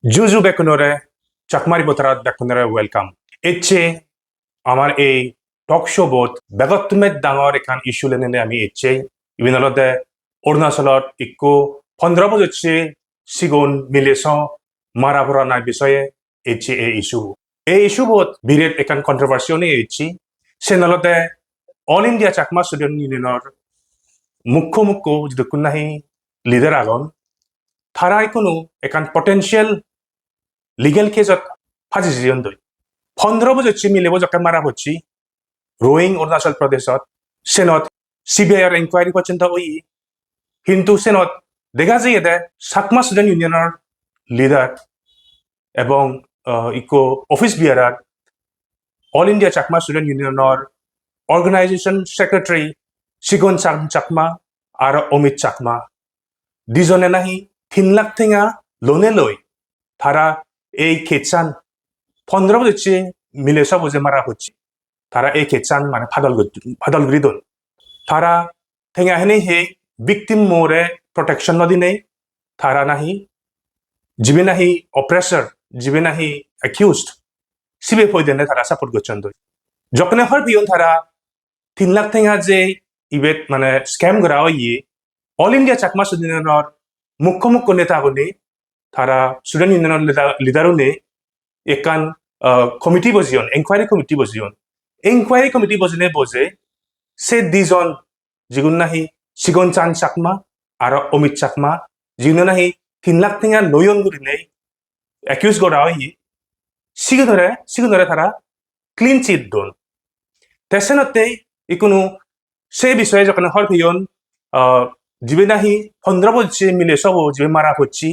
জুজু বেকুনরে চাকমারি বতারাত বেকুনরে welcome এচ্ছে আমার এই talk show বোধ বেগতমেত ডাঙর এখান ইস্যু লেনে আমি এচ্ছে ইভিনলতে অরুণাচলত ইকো 15 বছর সিগুন মিলেছ মারা ভরা নাই বিষয়ে এচ্ছে এই ইস্যু বোধ বিরেট এখান কন্ট্রোভার্সিও নিয়ে এচ্ছি সে নলতে অল ইন্ডিয়া চাকমা স্টুডেন্ট ইউনিয়নের মুখ্য যদি কুন্নাহি লিডার আগন থারাই কোনো এখান পটেনশিয়াল লিগেল কেসত ফাঁসি দই 15 বছর মিলেব যাকে মারা হচ্ছি রোয়িং অরুণাচল প্রদেশত সেনত সিবিআইর এনকোয়ারি পর্যন্ত ওই কিন্তু সেনত দেখা যায় দে চাকমা স্টুডেন্ট ইউনিয়নের লিডার এবং ইকো office bearer all India Chakma student ইউনিয়নের অর্গানাইজেশন সেক্রেটারি সিগন চাকমা আর অমিত চাকমা দুজনে নাহি 3 লাখ টেঙা লোনে লই তারা এই খেচান 15 বছর মিলে সব যে মারা হচ্ছে তারা এই খেচান মানে ফাদল গ্রিদন তারা ঠেঙা হেনে হে ভিকটিম মোরে প্রোটেকশন নদী নেই তারা নাহি জিবে নাহি অপ্রেসর জিবে নাহি অ্যাকিউজড সিবে ফইদেনে তারা সাপোর্ট করছেন যখন হর বিয়ন তারা 3 লাখ ঠেঙা যে ইবেট মানে স্ক্যাম করা ইয়ে অল ইন্ডিয়া চাকমা স্টুডেন্টর মুখ্য নেতা হলে তারা স্টুডেন্ট ইউনিয়নের লিডারও নে একান কমিটি বজিয়ন এনকোয়ারি কমিটি বজিয়ন এনকোয়ারি কমিটি বজনে বজে সে দুজন যেগুন নাহি সিগন চান চাকমা আর অমিত চাকমা যেগুন নাহি 3 লাখ টেঙা লয়ন গুলি নেই অ্যাকিউজ করা হয় সিগুধরে তারা ক্লিন চিট দন তেসেনতে ইকোনো সে বিষয়ে যখন হর ভিয়ন জিবে নাহি 15 বছর মিলে সব জিবে মারা হচ্ছি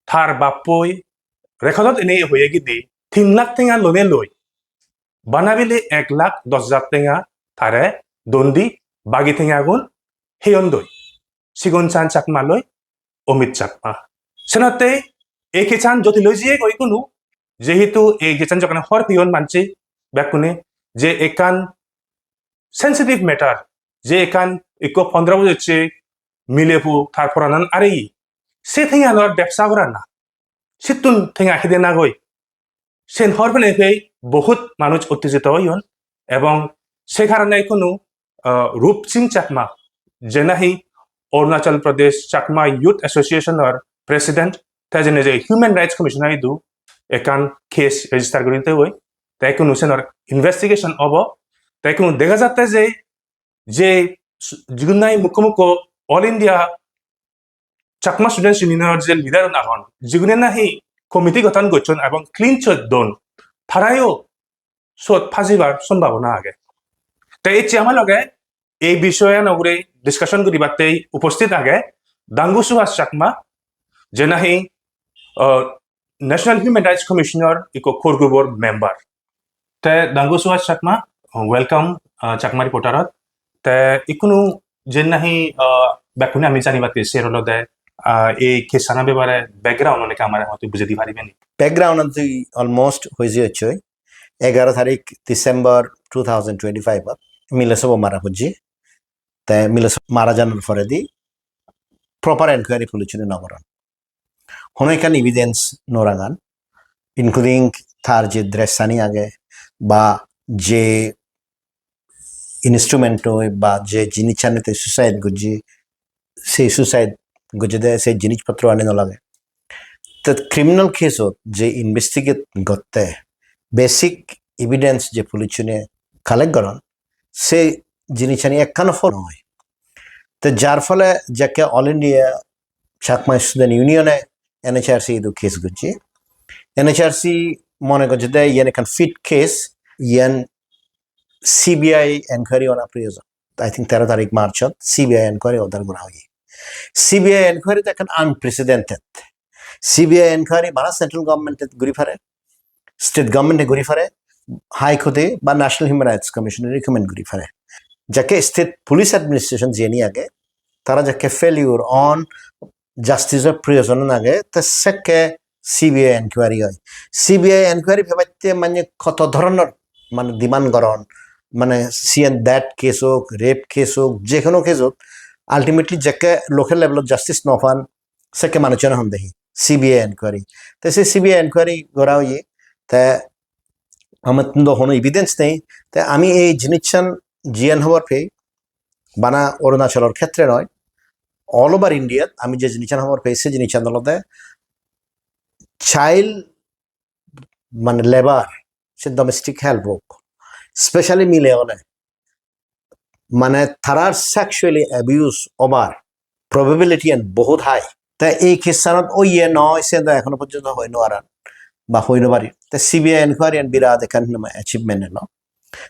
তার বাপই রেকর্ডত এনে হয়ে গিয়ে 3 লাখ টেঙা লোনে লই বানাবিলে 1,10,000 টেঙা তারে দন্দি বাগি টেঙা গুণ হেয়ন দই সিগন চান চাকমা লই অমিত চাকমা সেনতে এই খেচান যদি লই যিয়ে কই কোনো যেহেতু এই খেচান যখন হর পিয়ন মানছে ব্যাকুনে যে একান সেন্সিটিভ ম্যাটার যে একান ইকো 15 বছর মিলেবু তার পরানান আরে সে ঠেঙা লর ব্যবসা করার না সিতুন ঠেঙা খেদে না গই সেন হর ফেলে বহুত মানুষ উত্তেজিত হইন এবং সে কারণে কোনো রূপসিং চাকমা যে নাহি অরুণাচল প্রদেশ চাকমা ইউথ অ্যাসোসিয়েশনের প্রেসিডেন্ট তাই জন্য যে হিউম্যান রাইটস কমিশনার দু একান কেস রেজিস্টার করিতে হই তাই কোনো সেনর ইনভেস্টিগেশন হব তাই কোনো দেখা যাচ্ছে যে যেগুন নাই মুখ্য অল ইন্ডিয়া চাকমা স্টুডেন্টস ইউনিয়নের যে লিডার না হন যেগুনে নাহি কমিটি গঠন করছেন এবং ক্লিন চোট দন তারাইও সোত ফাঁসিবার সম্ভাবনা আগে তাই এই আমার লগে এই বিষয়ে নগরে ডিসকাশন করিবাতে উপস্থিত আগে দাঙ্গু সুভাষ চাকমা যে নাহি ন্যাশনাল হিউম্যান রাইটস কমিশনের ইকো কোর গ্রুপর মেম্বার তে দাঙ্গু সুভাষ চাকমা ওয়েলকাম চাকমা রিপোর্টারত তে ইকোনো যে নাহি ব্যাকুনে আমি জানিবাতে সেরল দে এই কেসানা ব্যাপারে ব্যাকগ্রাউন্ড অনেকে আমার হয়তো বুঝে দিতে পারিবেন ব্যাকগ্রাউন্ড অলমোস্ট হয়েছে হচ্ছে 11 তারিখ ডিসেম্বর 2025 মিলেসব মারা হচ্ছে তাই মিলেসব মারা জানার পরে দি প্রপার এনকোয়ারি পুলিশের নগরণ হন এখানে ইভিডেন্স নোরাগান ইনক্লুডিং তার যে দ্রেসানি আগে বা যে ইনস্ট্রুমেন্ট বা যে জিনিস আনিতে সুসাইড গুজি সেই সুসাইড গুজে দেয় সেই জিনিসপত্র আনে নলাগে তো ক্রিমিনাল কেসত যে ইনভেস্টিগেট করতে বেসিক এভিডেন্স যে পুলিশনে কালেক্ট করেন সেই জিনিস আনি একখানো ফল হয় তো যার ফলে যাকে অল ইন্ডিয়া চাকমা স্টুডেন্ট ইউনিয়নে এনএচআরসি ইদু কেস করছে এনএচআরসি মনে করছে দেয় ইয়ান এখান ফিট কেস ইয়ান সিবিআই এনকোয়ারি অনা প্রয়োজন আই থিঙ্ক 13 তারিখ মার্চত সিবিআই এনকোয়ারি অর্ডার করা হয় সিবিআই এনকোয়ারি তো এখন আনপ্রেসিডেন্টেড সিবিআই এনকোয়ারি মানে সেন্ট্রাল গভর্নমেন্টে ঘুরি ফেরে স্টেট গভর্নমেন্টে ঘুরি ফেরে হাইকোর্টে বা ন্যাশনাল হিউম্যান রাইটস কমিশনের রিকমেন্ড ঘুরি ফেরে যাকে স্টেট পুলিশ অ্যাডমিনিস্ট্রেশন জেনি আগে তারা যাকে ফেলিউর অন জাস্টিসের প্রয়োজন আগে তো সেকে সিবিআই এনকোয়ারি হয় সিবিআই এনকোয়ারি ভেবাইতে মানে কত ধরনের মানে ডিমান্ড করন মানে সিএন দ্যাট কেস হোক রেপ কেস হোক যে কোনো কেস হোক আলটিমেটলি যাকে লোকাল লেভেলত জাস্টিস নফান সেকে মানুষজন হন দেখি সিবিআই এনকোয়ারি তে সে সিবিআই এনকোয়ারি করা হয়ে তে আমার তো কোনো এভিডেন্স নেই তে আমি এই জিনিসটান জিয়ান হওয়ার পেয়ে বানা অরুণাচলের ক্ষেত্রে নয় অল ওভার ইন্ডিয়াত আমি যে জিনিসটান হওয়ার পেয়ে সে জিনিসটান হলতে চাইল্ড মানে লেবার সে ডোমেস্টিক হেল্প হোক স্পেশালি মিলে হলে মানে তারার সেক্সুয়ালি অ্যাবিউজ ওভার প্রবেবিলিটি এন্ড বহুত হাই তা এই কেসানত ওই ইয়ে নয় সে এখনো পর্যন্ত হইনো আর বা হইনো পারি তা সিবিআই এনকোয়ারি এন্ড বিরাট এখান অ্যাচিভমেন্ট এলো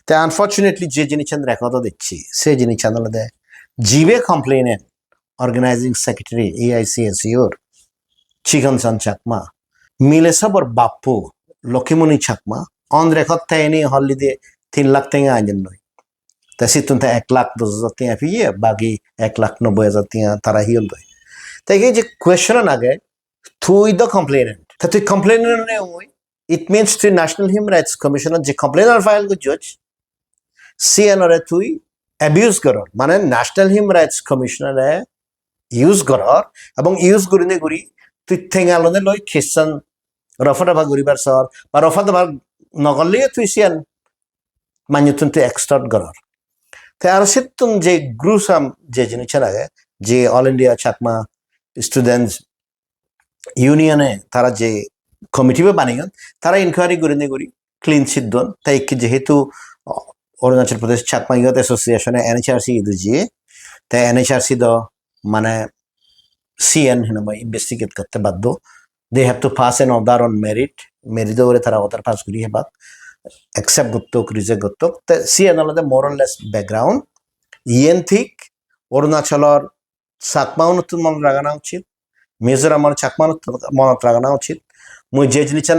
তা আনফর্চুনেটলি যে জিনিস রেকর্ডও দিচ্ছি সে জিনিস আনলে জিবে কমপ্লেনেন্ট অর্গানাইজিং সেক্রেটারি এআইসিএসইউর চিকন চান চাকমা মিলে সবর বাপ্পু লক্ষ্মীমণি চাকমা অন রেকর্ড তাইনি হল্লি দিয়ে 3 লাখ টাকা আইন নয় তা সিতুন 1,10,000 টাকা ফিয়ে বাকি 1,90,000 টাকা তারা হিল দেয় তাই এই যে কোয়েশ্চন আগে তুই দ্য কমপ্লেনেন্ট তা তুই কমপ্লেনেন্ট ওই ইট মিনস তুই ন্যাশনাল হিউম্যান রাইটস কমিশনের যে কমপ্লেনার ফাইল করছস সিএনআরে তুই অ্যাবিউজ করর মানে ন্যাশনাল হিউম্যান রাইটস কমিশনারে ইউজ করর এবং ইউজ করিনে করি তুই ঠেঙালনে লই খ্রিস্টান রফা দফা করিবার সর বা রফা দফা নগরলে তুই সিয়ান মান্যতুন তুই এক্সটর্ট করর তাই আর সিতুন যে গ্রুসাম যে জিনিসের আগে যে অল ইন্ডিয়া চাকমা স্টুডেন্টস ইউনিয়নে তারা যে কমিটি বানিয়ে তারা ইনকোয়ারি করিনে করি ক্লিন সিদ্ধন তাই যেহেতু অরুণাচল প্রদেশ চাকমা ইয়ত অ্যাসোসিয়েশনে এনএচআরসি দিয়ে তাই এনএচআরসি দ মানে সিএন ইনভেস্টিগেট করতে বাধ্য they have to pass an order on merit merit ওরে তারা অর্ডার পাস করি হেবাক অ্যাকসেপ্ট করতক রিজেক্ট করতক তা সিএন আলাদা মোরলেস ব্যাকগ্রাউন্ড ইয়েন ঠিক অরুণাচলর চাকমা নতুন মনত রাখানো উচিত মিজোরামর চাকমা মনত রাখানো উচিত মুই যে জিনিস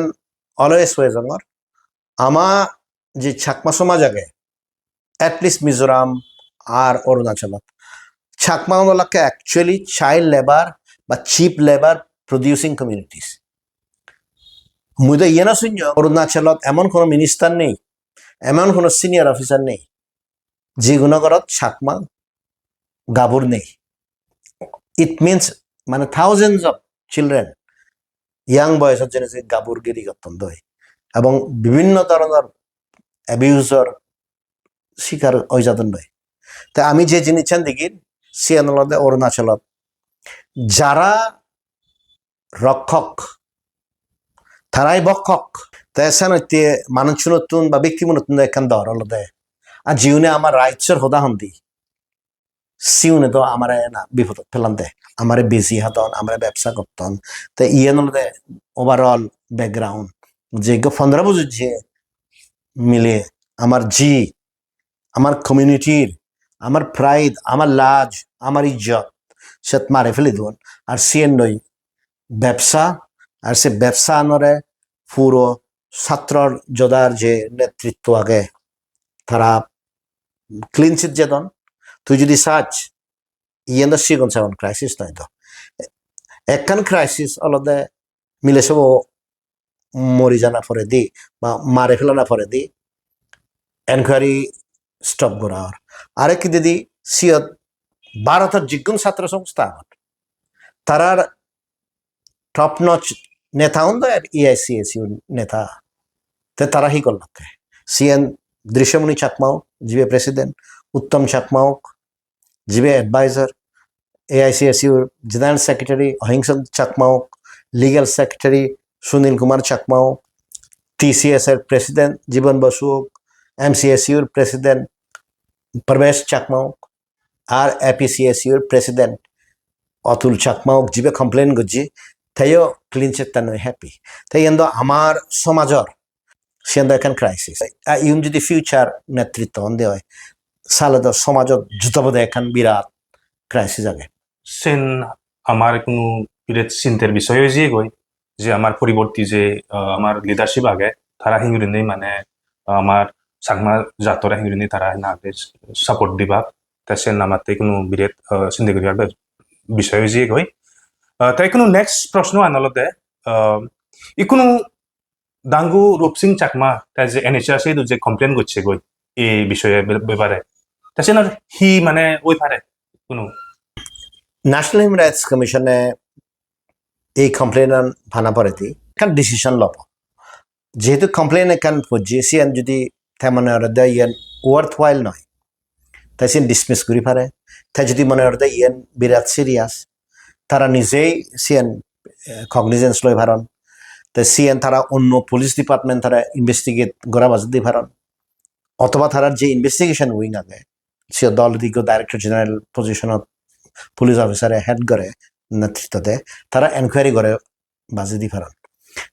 অলওয়েজ হয়ে যাঙর আমা যে চাকমা সমাজ আগে এটলিস্ট মিজোরাম আর অরুণাচলত চাকমা ওনাকে অ্যাকচুয়ালি চাইল্ড লেবার বা চিপ লেবার প্রডিউসিং কমিউনিটিস মুই তো ইয়ে না শুনছ অরুণাচলত এমন কোনো মিনিস্টার নেই এমন কোনো সিনিয়র অফিসার নেই যে গুণগরত চাকমা গাবুর নেই ইট মিনস মানে থাউজেন্ডস অফ চিলড্রেন ইয়াং বয়সের জন্য যে গাবুরগিরি অত্যন্ত হয় এবং বিভিন্ন ধরনের অ্যাবিউজর শিকার অজাতন হয় তা আমি যে জিনিস দেখি সিয়ানলদে অরুণাচলত যারা রক্ষক তারাই বক্ষক তাই সানতে মানুষ নতুন বা ব্যক্তি নতুন এখান দর আলাদা আর জীবনে আমার রাইটসের হদা হন্দি সিউনে তো আমার না বিপদ ফেলান দে আমার বেশি হাতন আমার ব্যবসা করতন তাই ইয়েন ওভারঅল ব্যাকগ্রাউন্ড যে 15 বছর যে মিলে আমার আমার কমিউনিটির আমার প্রাইড আমার লাজ আমার ইজ্জত সে মারে ফেলে দেন আর সিএন নই ব্যবসা আর সে ব্যবসা আনরে পুরো ছাত্রর যোদার যে নেতৃত্ব আগে তারা ক্লিন চিট যেতন তুই যদি সার্চ ইয়েন দা সিগন সেভেন ক্রাইসিস নয় তো একখান ক্রাইসিস আলাদা মিলে সব মরি জানা পরে দি বা মারে ফেলানা পরে দি এনকোয়ারি স্টপ করা আরেক দিদি সিয়ত ভারতের জিজ্ঞুন ছাত্র সংস্থা তারার টপ নচ নেতা হন আর ইআইসিএসইউ নেতা তে তারা হি করল সিএন দৃশ্যমণি চাকমাও জিবে প্রেসিডেন্ট উত্তম চাকমাও জিবে অ্যাডভাইজার এআইসিএসইউর জেনারেল সেক্রেটারি অহিংস চাকমাও লিগ্যাল সেক্রেটারি সুনীল কুমার চাকমাও টিসিএস এর প্রেসিডেন্ট জীবন বসু এমসিএসইউর প্রেসিডেন্ট প্রবেশ চাকমাও আর এপিসিএসইউর প্রেসিডেন্ট অতুল চাকমাও জিবে কমপ্লেন করছি তাইও ক্লিন চেকটা নয় হ্যাপি তাই এন্দ আমার সমাজর সে এখন ক্রাইসিস ইউন যদি ফিউচার নেতৃত্ব দেওয়া হয় সালে তো সমাজত জুতাবোধ এখন বিরাট ক্রাইসিস আগে সেন আমার কোনো বিরাট চিন্তার বিষয় হয়েছে গই যে আমার পরিবর্তী যে আমার লিডারশিপ আগে তারা হিঙ্গুরি নেই মানে আমার চাকমা জাতরা হিঙ্গুরি নেই তারা না সাপোর্ট দিবা তা সেন আমাতে কোনো বিরাট চিন্তা করিবার বিষয় হয়েছে গই তাই কোনো নেক্সট প্রশ্ন আনলতে ইকোনো ডাঙ্গু রূপসিং চাকমা তাই যে এনএচআরসি যে কমপ্লেন করছে গই এই বিষয়ে ব্যাপারে তা সে হি মানে ওই পারে কোনো ন্যাশনাল হিউম্যান রাইটস কমিশনে এই কমপ্লেইন ভানা পরেতি কান ডিসিশন লব যেহেতু কমপ্লেইন কান পজি সিয়ান যদি তেমন দে ইয়ান ওয়ার্থ ওয়াইল নয় তাই সিয়ান ডিসমিস করি পারে তাই যদি মনে দে ইয়ান বিরাট সিরিয়াস তারা নিজেই সিয়ান কগনিজেন্স লই ভারণ তাই সিয়ান তারা অন্য পুলিশ ডিপার্টমেন্ট তারা ইনভেস্টিগেট গড়া বাজ দি ভারণ অথবা তারার যে ইনভেস্টিগেশন উইং আগে সে দল দিকে ডাইরেক্টর জেনারেল পজিশনত পুলিশ অফিসারে হেড করে নেতৃত্বতে তারা এনকোয়ারি করে বাজে দি পারেন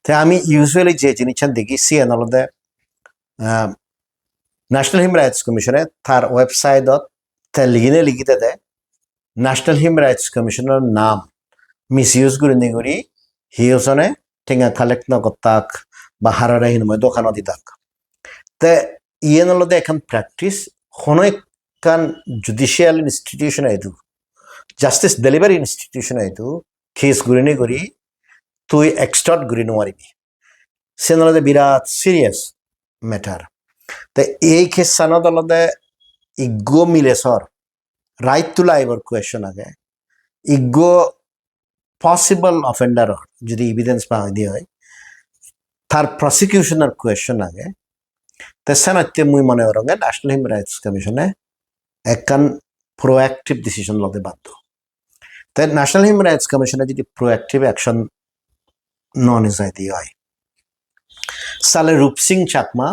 তাই আমি ইউজুয়ালি যে জিনিসটা দেখি সিএন হলদে ন্যাশনাল হিউম্যান রাইটস কমিশনে তার ওয়েবসাইটত লিখিতে দেয় ন্যাশনাল হিউম্যান রাইটস কমিশনের নাম মিস ইউজ করে নিগুড়ি হিউসনে টেঙা কালেক্ট নকতাক বা হারারে হিনময় দোকান দিতাক তে ইয়েন হলদে এখন প্র্যাকটিস কোনো কান জুডিশিয়াল ইনস্টিটিউশন আইতু জাস্টিস ডেলিভারি ইনস্টিটিউশন আইতু কেস গুরিনি করি তুই এক্সটর্ট গুরি নোৱাৰিবি সে নলদে বিরাট সিরিয়াস ম্যাটার তাই এই কেস সানত হলদে ইগো মিলেসর রাইট টু লাইফর কোয়েশন আগে ইগো পসিবল অফেন্ডার যদি এভিডেন্স পাওয়া দিয়ে হয় তার প্রসিকিউশনের কোয়েশন আগে তাই সানাতে মুই মনে রঙে ন্যাশনাল হিউম্যান রাইটস কমিশনে একখান প্রোঅ্যাক্টিভ ডিসিশন লতে বাধ্য তাই ন্যাশনাল হিউম্যান রাইটস কমিশনে যদি প্রোঅ্যাক্টিভ অ্যাকশন নন ইজাইদি হয় সালে রূপসিং চাকমা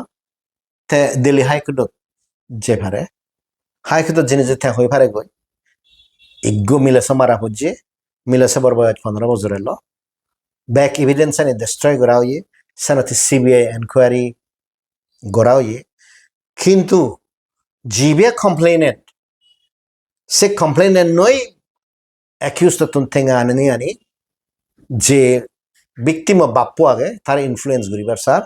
তে দিল্লি হাইকোর্টত যে পারে হাইকোর্টত যিনি যে হয়ে পারে গই ইগ্গো মিলেছে মারা হচ্ছে মিলেছে বরবয়ত 15 বছর এলো ব্যাক এভিডেন্স আনি ডিস্ট্রয় করা হয়ে সেনাতে সিবিআই এনকোয়ারি করা হয়ে কিন্তু জিবে কমপ্লেনেন্ট সে কমপ্লেনেন্ট নই অ্যাকিউজ তুন থেঙ্গা আনি যে ভিকটিম অফ বাপ্পু আগে তার ইনফ্লুয়েন্স করিবার স্যার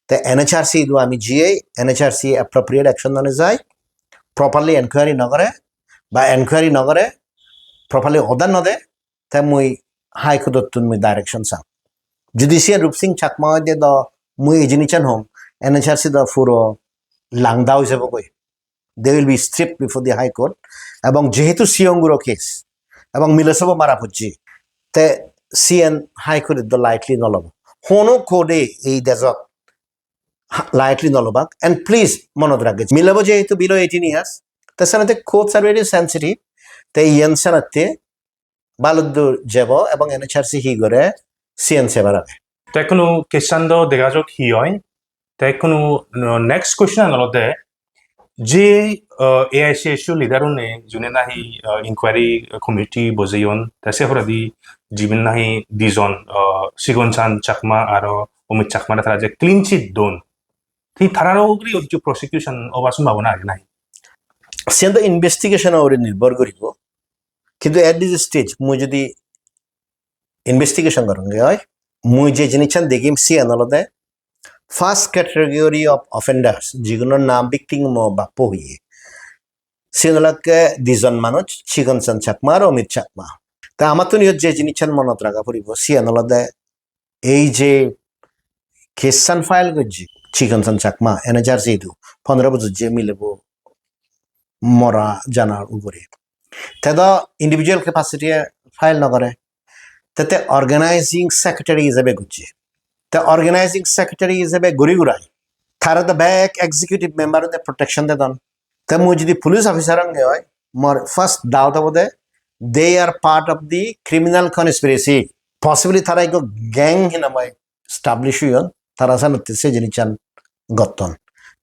তে এনএচআরসি দু আমি জিয়ে এনএচআরসি অ্যাপ্রোপ্রিয়েট অ্যাকশন নানে যায় প্রপারলি এনকোয়ারি নকরে বা এনকোয়ারি নকরে প্রপারলি অর্ডার নদে তাই মুই হাইকোর্টত তুন মুই ডাইরেকশন চাম জুডিশিয়াল রূপসিং চাকমা দিয়ে দ মুই এই জিনিসন হম এনএচআরসি দ ফুরো লাংদাও হিসেবে কই they will be strip before the high court এবং যেহেতু সিয়ঙ্গুরো কেস এবং মিলেসব মারা হচ্ছে তে সিএন হাইকোর্ট দ লাইটলি নলব কোনো কোডে এই দেশত লাইটলি নলবাক এন্ড প্লিজ মনত রাখবে মিলাব যেহেতু বিলো 18 ইয়ার্স তে সানাতে কোর্টস আর ভেরি সেন্সিটিভ তে ইয়ান সানাতে বালুদ্দুর যাব এবং এনএচআরসি হি করে সিএন সেবার আগে তাই কোনো কেসান দ দেখা যাক হি হয় তাই কোনো নেক্সট কোয়েশ্চন আনলতে যে AICSU লিডার নে যোনে নাহি ইনকোয়ারি কমিটি বজাইন তাসে হরাদি জীবন নাহি দুজন সিগনচান চাকমা আর অমিত চাকমা তারা যে ক্লিন চিট দন তি তারারও যে প্রসিকিউশন অবা সম্ভাবনা আছে নাই সিএন ইনভেস্টিগেশন ওরে নির্ভর করিব কিন্তু এট দিস স্টেজ মুই যদি ইনভেস্টিগেশন করঙ্গে হয় মুই যে জিনিসটা দেখিম সিএন হলদে ফার্স্ট ক্যাটেগরি অফ অফেন্ডার্স যেগুলোর নাম ভিকটিম বাপ্পু হইয়ে সেগুলোকে দুজন মানুষ চিকনচন চাকমা আর অমিত চাকমা তা আমার তো নিয়ত যে জিনিসটা মনত রাখা পড়িব সিএন হলদে এই যে কেসান ফাইল করছি চিকনচন চাকমা এনএচআরসি 15 বছর যে মিলব মরা জানার উপরে তাদা ইন্ডিভিজুয়াল ক্যাপাসিটি ফাইল নকরে তাতে অর্গানাইজিং সেক্রেটারি হিসেবে করছে তা অর্গানাইজিং সেক্রেটারি হিসেবে ঘুরি ঘুরাই তারা তো ব্যাক এক্সিকিউটিভ মেম্বার প্রোটেকশন দে দন তা মুই যদি পুলিশ অফিসার অঙ্গে হয় মোর ফার্স্ট দাওয়াত হবদে they are part of the criminal conspiracy possibly তারা এক গ্যাং হিনাময় স্টাবলিশ হইন তারা জানতে সে জিনিস চান গতন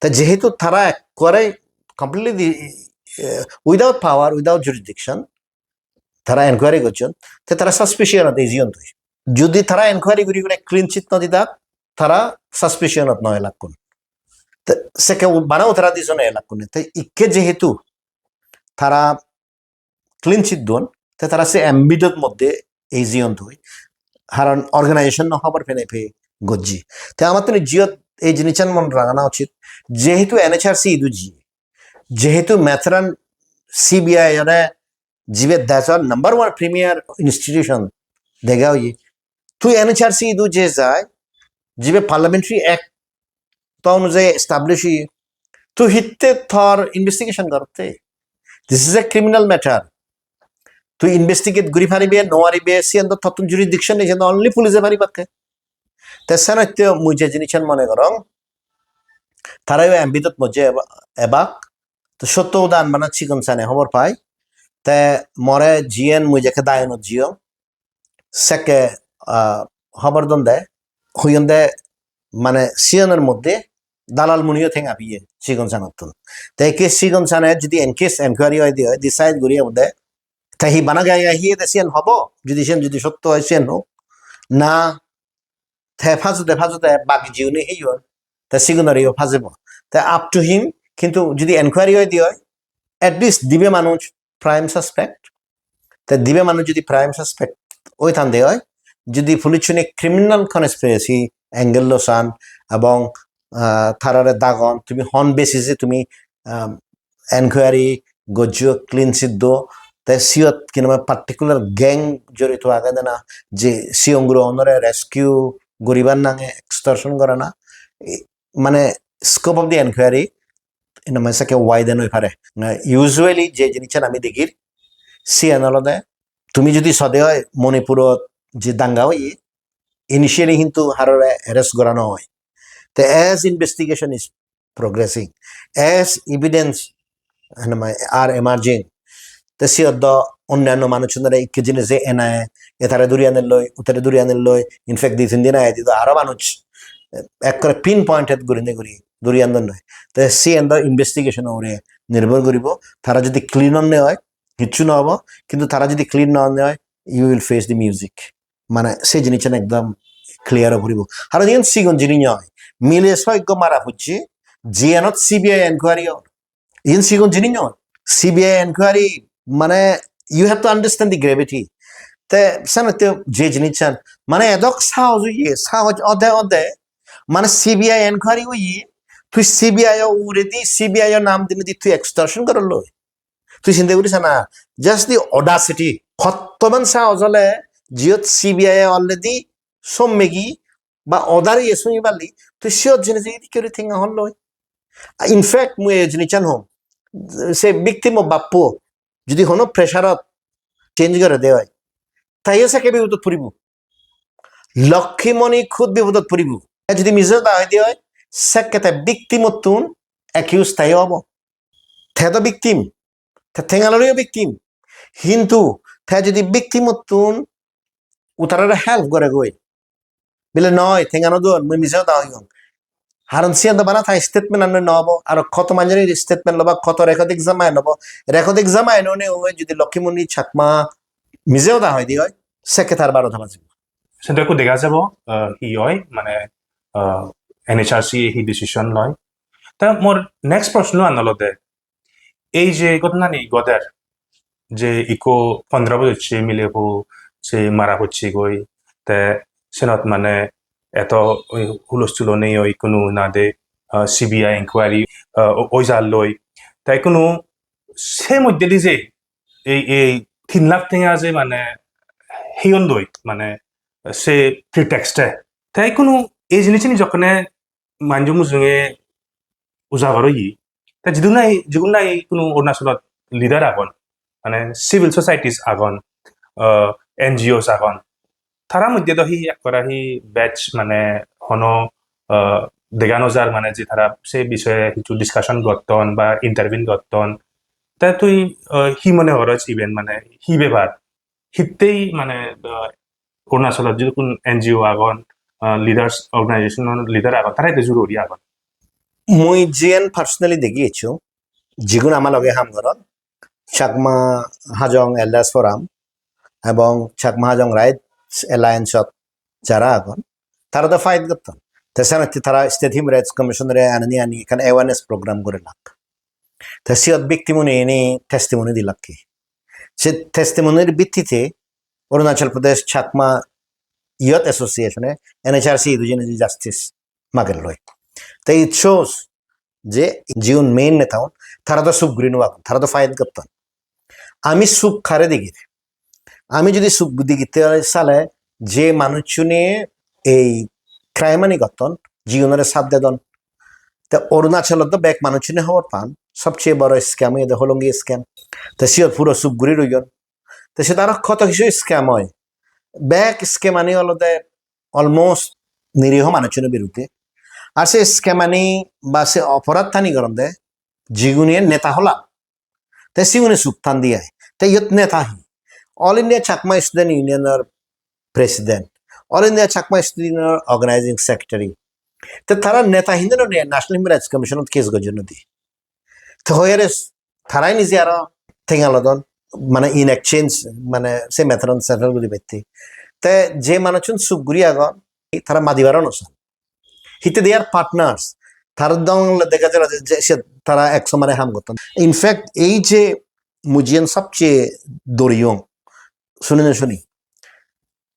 তা যেহেতু তারা করে কমপ্লিটলি উইদাউট পাওয়ার উইদাউট জুরিডিকশন তারা এনকোয়ারি করছেন তো তারা সাসপিশিয়নত ইজিয়ন্ত যদি তারা এনকোয়ারি করি করে ক্লিন চিট নদী দাক তারা সাসপিশিয়নত নয় এলাক কোন সে কেউ বানাও তারা দিজন এলাক কোন তাই ইকে যেহেতু তারা ক্লিন চিট দন তো তারা সে এমবিডত মধ্যে ইজিয়ন্ত হই কারণ অর্গানাইজেশন নহবার ফেনে ফে গজ্জি তাই আমার তো জিয়ত এই জিনিসটা মনে রাখানো উচিত যেহেতু এনএচআরসি ইদু জি যেহেতু ম্যাথরান সিবিআই জিবে দেশর নাম্বার 1 প্রিমিয়ার ইনস্টিটিউশন দেখা হই তুই এনএচআরসি ইদু যে যায় জিবে পার্লামেন্টারি অ্যাক্ট তো অনুযায়ী এস্টাবলিশ তুই হিতে থর ইনভেস্টিগেশন করতে this is a criminal matter তুই ইনভেস্টিগেট ঘুরি ফারিবে নোয়ারিবে সিয়ান্ত থতুন জুরিডিকশন নেই সেটা অনলি পুলিশে ফারি পাকে তে সেনাত্য মুই যে জিনিসের মনে করং তারাও এমবিদত মজে এবাক তো সত্য উদান মানে চিকন সানে খবর পাই তে মরে জিয়েন মুই যাকে দায়নত জিও সেকে খবর দন দেয় হুইয়ন দে মানে সিয়নের মধ্যে দালাল মুনিও ঠেঙা পিয়ে চিকন সানাতুন তাই কেস চিকন সানে যদি এনকেস এনকোয়ারি হয় দিয়ে ডিসাইড করিয়া বোধে তাই হি বানা গায়ে হিয়ে দে সিয়ান হব যদি সত্য হয় সিয়ান হোক না থে ফাজুতে বাকি জিউনি হেই হয় তা সিগুনারিও ফাজেব তা আপ টু হিম কিন্তু যদি এনকোয়ারি হয় দিয়ে এটলিস্ট দিবে মানুষ প্রাইম সাসপেক্ট তা দিবে মানুষ যদি প্রাইম সাসপেক্ট ওই থান দেয় হয় যদি পুলিশনে ক্রিমিনাল কনস্পিরেসি অ্যাঙ্গেল লোসান এবং থারারে দাগন তুমি হন বেসিসে তুমি এনকোয়ারি গজিও ক্লিন সিদ্ধ তাই সিয়ত কিনা পার্টিকুলার গ্যাং জড়িত আগে না যে সিয়ংগুলো অনরে রেস্কিউ গরিবার নাঙে এক্সটর্শন করে না মানে স্কোপ অফ দি এনকোয়ারি সাকে ওয়াইডেন হয়ে পারে ইউজুয়ালি যে জিনিসটা আমি দেখি সিয়ানলদে তুমি যদি সদে হয় মণিপুরত যে দাঙ্গা হয় ইনিশিয়ালি কিন্তু হাররে অ্যারেস্ট করানো হয় তো as investigation is progressing as evidence are emerging তো সিয়দ্দ অন্যান্য মানুষজনের ইকে জিনিসে এনায় এথারে দুরিয়ানের লই উতারে দুরিয়ানের লই ইনফেক্ট দুই তিন দিন আয় দিত আরো মানুষ এক করে পিন পয়েন্টেড ঘুরি দুরিয়ান্দর নয় তো সি এন্ড ইনভেস্টিগেশন ওরে নির্ভর করিব তারা যদি ক্লিন অন হয় কিচ্ছু নহব কিন্তু তারা যদি ক্লিন না হয় you will face the music মানে সেই জিনিসটা একদম ক্লিয়ার করিব আর যেন সিগন জিনিস হয় মিলে সৈক্য মারা হচ্ছে জিয়ানত সিবিআই এনকোয়ারি ইন সিগন জিনিস হয় সিবিআই এনকোয়ারি মানে you have to understand the gravity তে সানতে যে জিনিস মানে এদক সাহজ অদে মানে সিবিআই এনকোয়ারি হই তুই সিবিআই উড়েদি সিবিআই নাম দিনে দি তুই এক্সটর্শন করলো তুই চিন্তা করিস না জাস্ট দি অডাসিটি কতমান সাহস হলে জিওত সিবিআই অলরেডি সম্মেগি বা অদারি এসুই বালি তুই সিওর জিনিস করে থিঙ্গা হল ইনফ্যাক্ট মুই এই জিনিস হম সে ভিকটিম অফ বাপ্পু যদি হনো প্রেসারত চেঞ্জ করে দেওয়ায় তাইও সাকে বিপদত পড়িব লক্ষ্মীমণি খুদ বিপদত পড়িব যদি মিজে দাওয়াই দিয়ে হয় সেকেতে ভিকটিমতুন অ্যাকিউজ তাই হব থে তো ভিকটিম ঠেঙালরেও ভিকটিম কিন্তু থে যদি ভিকটিমতুন উতারে হেল্প করে গই বলে নয় ঠেঙানো দোন মুই মিজেও দাওয়াই হারণ সিয়ান্ত বানা থাই স্টেটমেন্ট আনলে নহব আর কত মানুষের স্টেটমেন্ট লবা কত রেকর্ড এক্সাম আয় নব রেকর্ড এক্সাম আয় নে ওই যদি লক্ষ্মীমণি ছাকমা মিজেও দা হয় দি হয় সেকে তার 12টা বাজিব সেটা একো দেখা যাব হি হয় মানে NHRC হি ডিসিশন লয় তা মোর নেক্সট প্রশ্ন আনলতে এই যে ঘটনা নেই গদের যে ইকো 15 বছর মিলে সে মারা হচ্ছে গই তে সেনত মানে এত হুলস্থুল নেই ওই কোনো না দে সিবিআই ইনকোয়ারি ওই জাল লই তাই কোনো সে মধ্যে দি যে এই 3 লাখ টেঙা যে মানে হিয়ন দই মানে সে প্রিটেক্সটে তাই কোনো এই জিনিসনি যখন মানজু মুজুঙে উজাগর ই তা যিগুন নাই কোনো অরুণাচলত লিডার আগন মানে সিভিল সোসাইটিস আগন NGOs আগন তারা মধ্যে তো হি একরা হি ব্যাচ মানে হন দেগানো যার মানে যে তারা সেই বিষয়ে কিছু ডিসকাশন করতন বা ইন্টারভিউ করতন তা তুই হি মনে হরজ ইভেন মানে হি বেবার হিতেই মানে অরুণাচলত যদি কোন NGO আগন লিডার্স অর্গানাইজেশন লিডার আগন তারা এটা জরুরি আগন মুই জিএন পার্সোনালি দেখিয়েছো যেগুলো আমার লগে হাম ঘরত চাকমা হাজং এল্ডার্স ফোরাম এবং চাকমা হাজং রাইটস এলায়েন্সত যারা আগন তারা তো ফাইট করতাম তাছাড়া তারা স্টেট হিউম্যান রাইটস কমিশনারে আনি এখানে অ্যাওয়ারনেস প্রোগ্রাম করে লাগ তা সিয়ত ব্যক্তিমনি এনে টেস্টিমনি দিলাক কি সে টেস্টিমনির ভিত্তিতে অরুণাচল প্রদেশ চাকমা ইয়ত অ্যাসোসিয়েশনে NHRC দুজনে জাস্টিস মাগের লয় তাই ইট শোস যে জীবন মেইন নেতা তারা তো সুখ গ্রিন ওয়াক তারা তো ফাইট করতাম আমি সুখ খারে দেখি আমি যদি সুখ দিতে সালে যে মানুষ নিয়ে এই ক্রাইমানি করতন জীবনের সাথ দেদন তা অরুণাচলত তো ব্যাক মানুষ নিয়ে হওয়ার পান সবচেয়ে বড় স্ক্যাম হলঙ্গি স্ক্যাম তা সিওর পুরো সুখ ঘুরি রইজন তো সে তারা কত কিছু স্ক্যাম হয় ব্যাক স্ক্যাম আনি হলতে অলমোস্ট নিরীহ মানুষের বিরুদ্ধে আর সে স্ক্যাম আনি বা সে অপরাধ থানি করন দে জিগুনিয়ে নেতা হলা তাই সিগুনে সুক্তান দিয়ে তাই ইয়ত নেতা হি অল ইন্ডিয়া চাকমা স্টুডেন্ট ইউনিয়নের president all India Chakma student organising secretary তো তারা নেতা হিন্দের ন্যাশনাল হিউম্যান রাইটস কমিশনত কেস গজন দি তো হয়ে তারাই নিজে আরো ঠেঙালদন মানে ইন এক্সচেঞ্জ মানে সে মেথরন সেটেল করি ব্যক্তি তে যে মানুষজন সুগুরি আগন তারা মাদিবারও নসন হিতে দে আর পার্টনার্স তার দং দেখা যায় যে তারা একশো মানে হাম করতেন ইনফ্যাক্ট এই যে মুজিয়ান সবচেয়ে দরিয়ং শুনি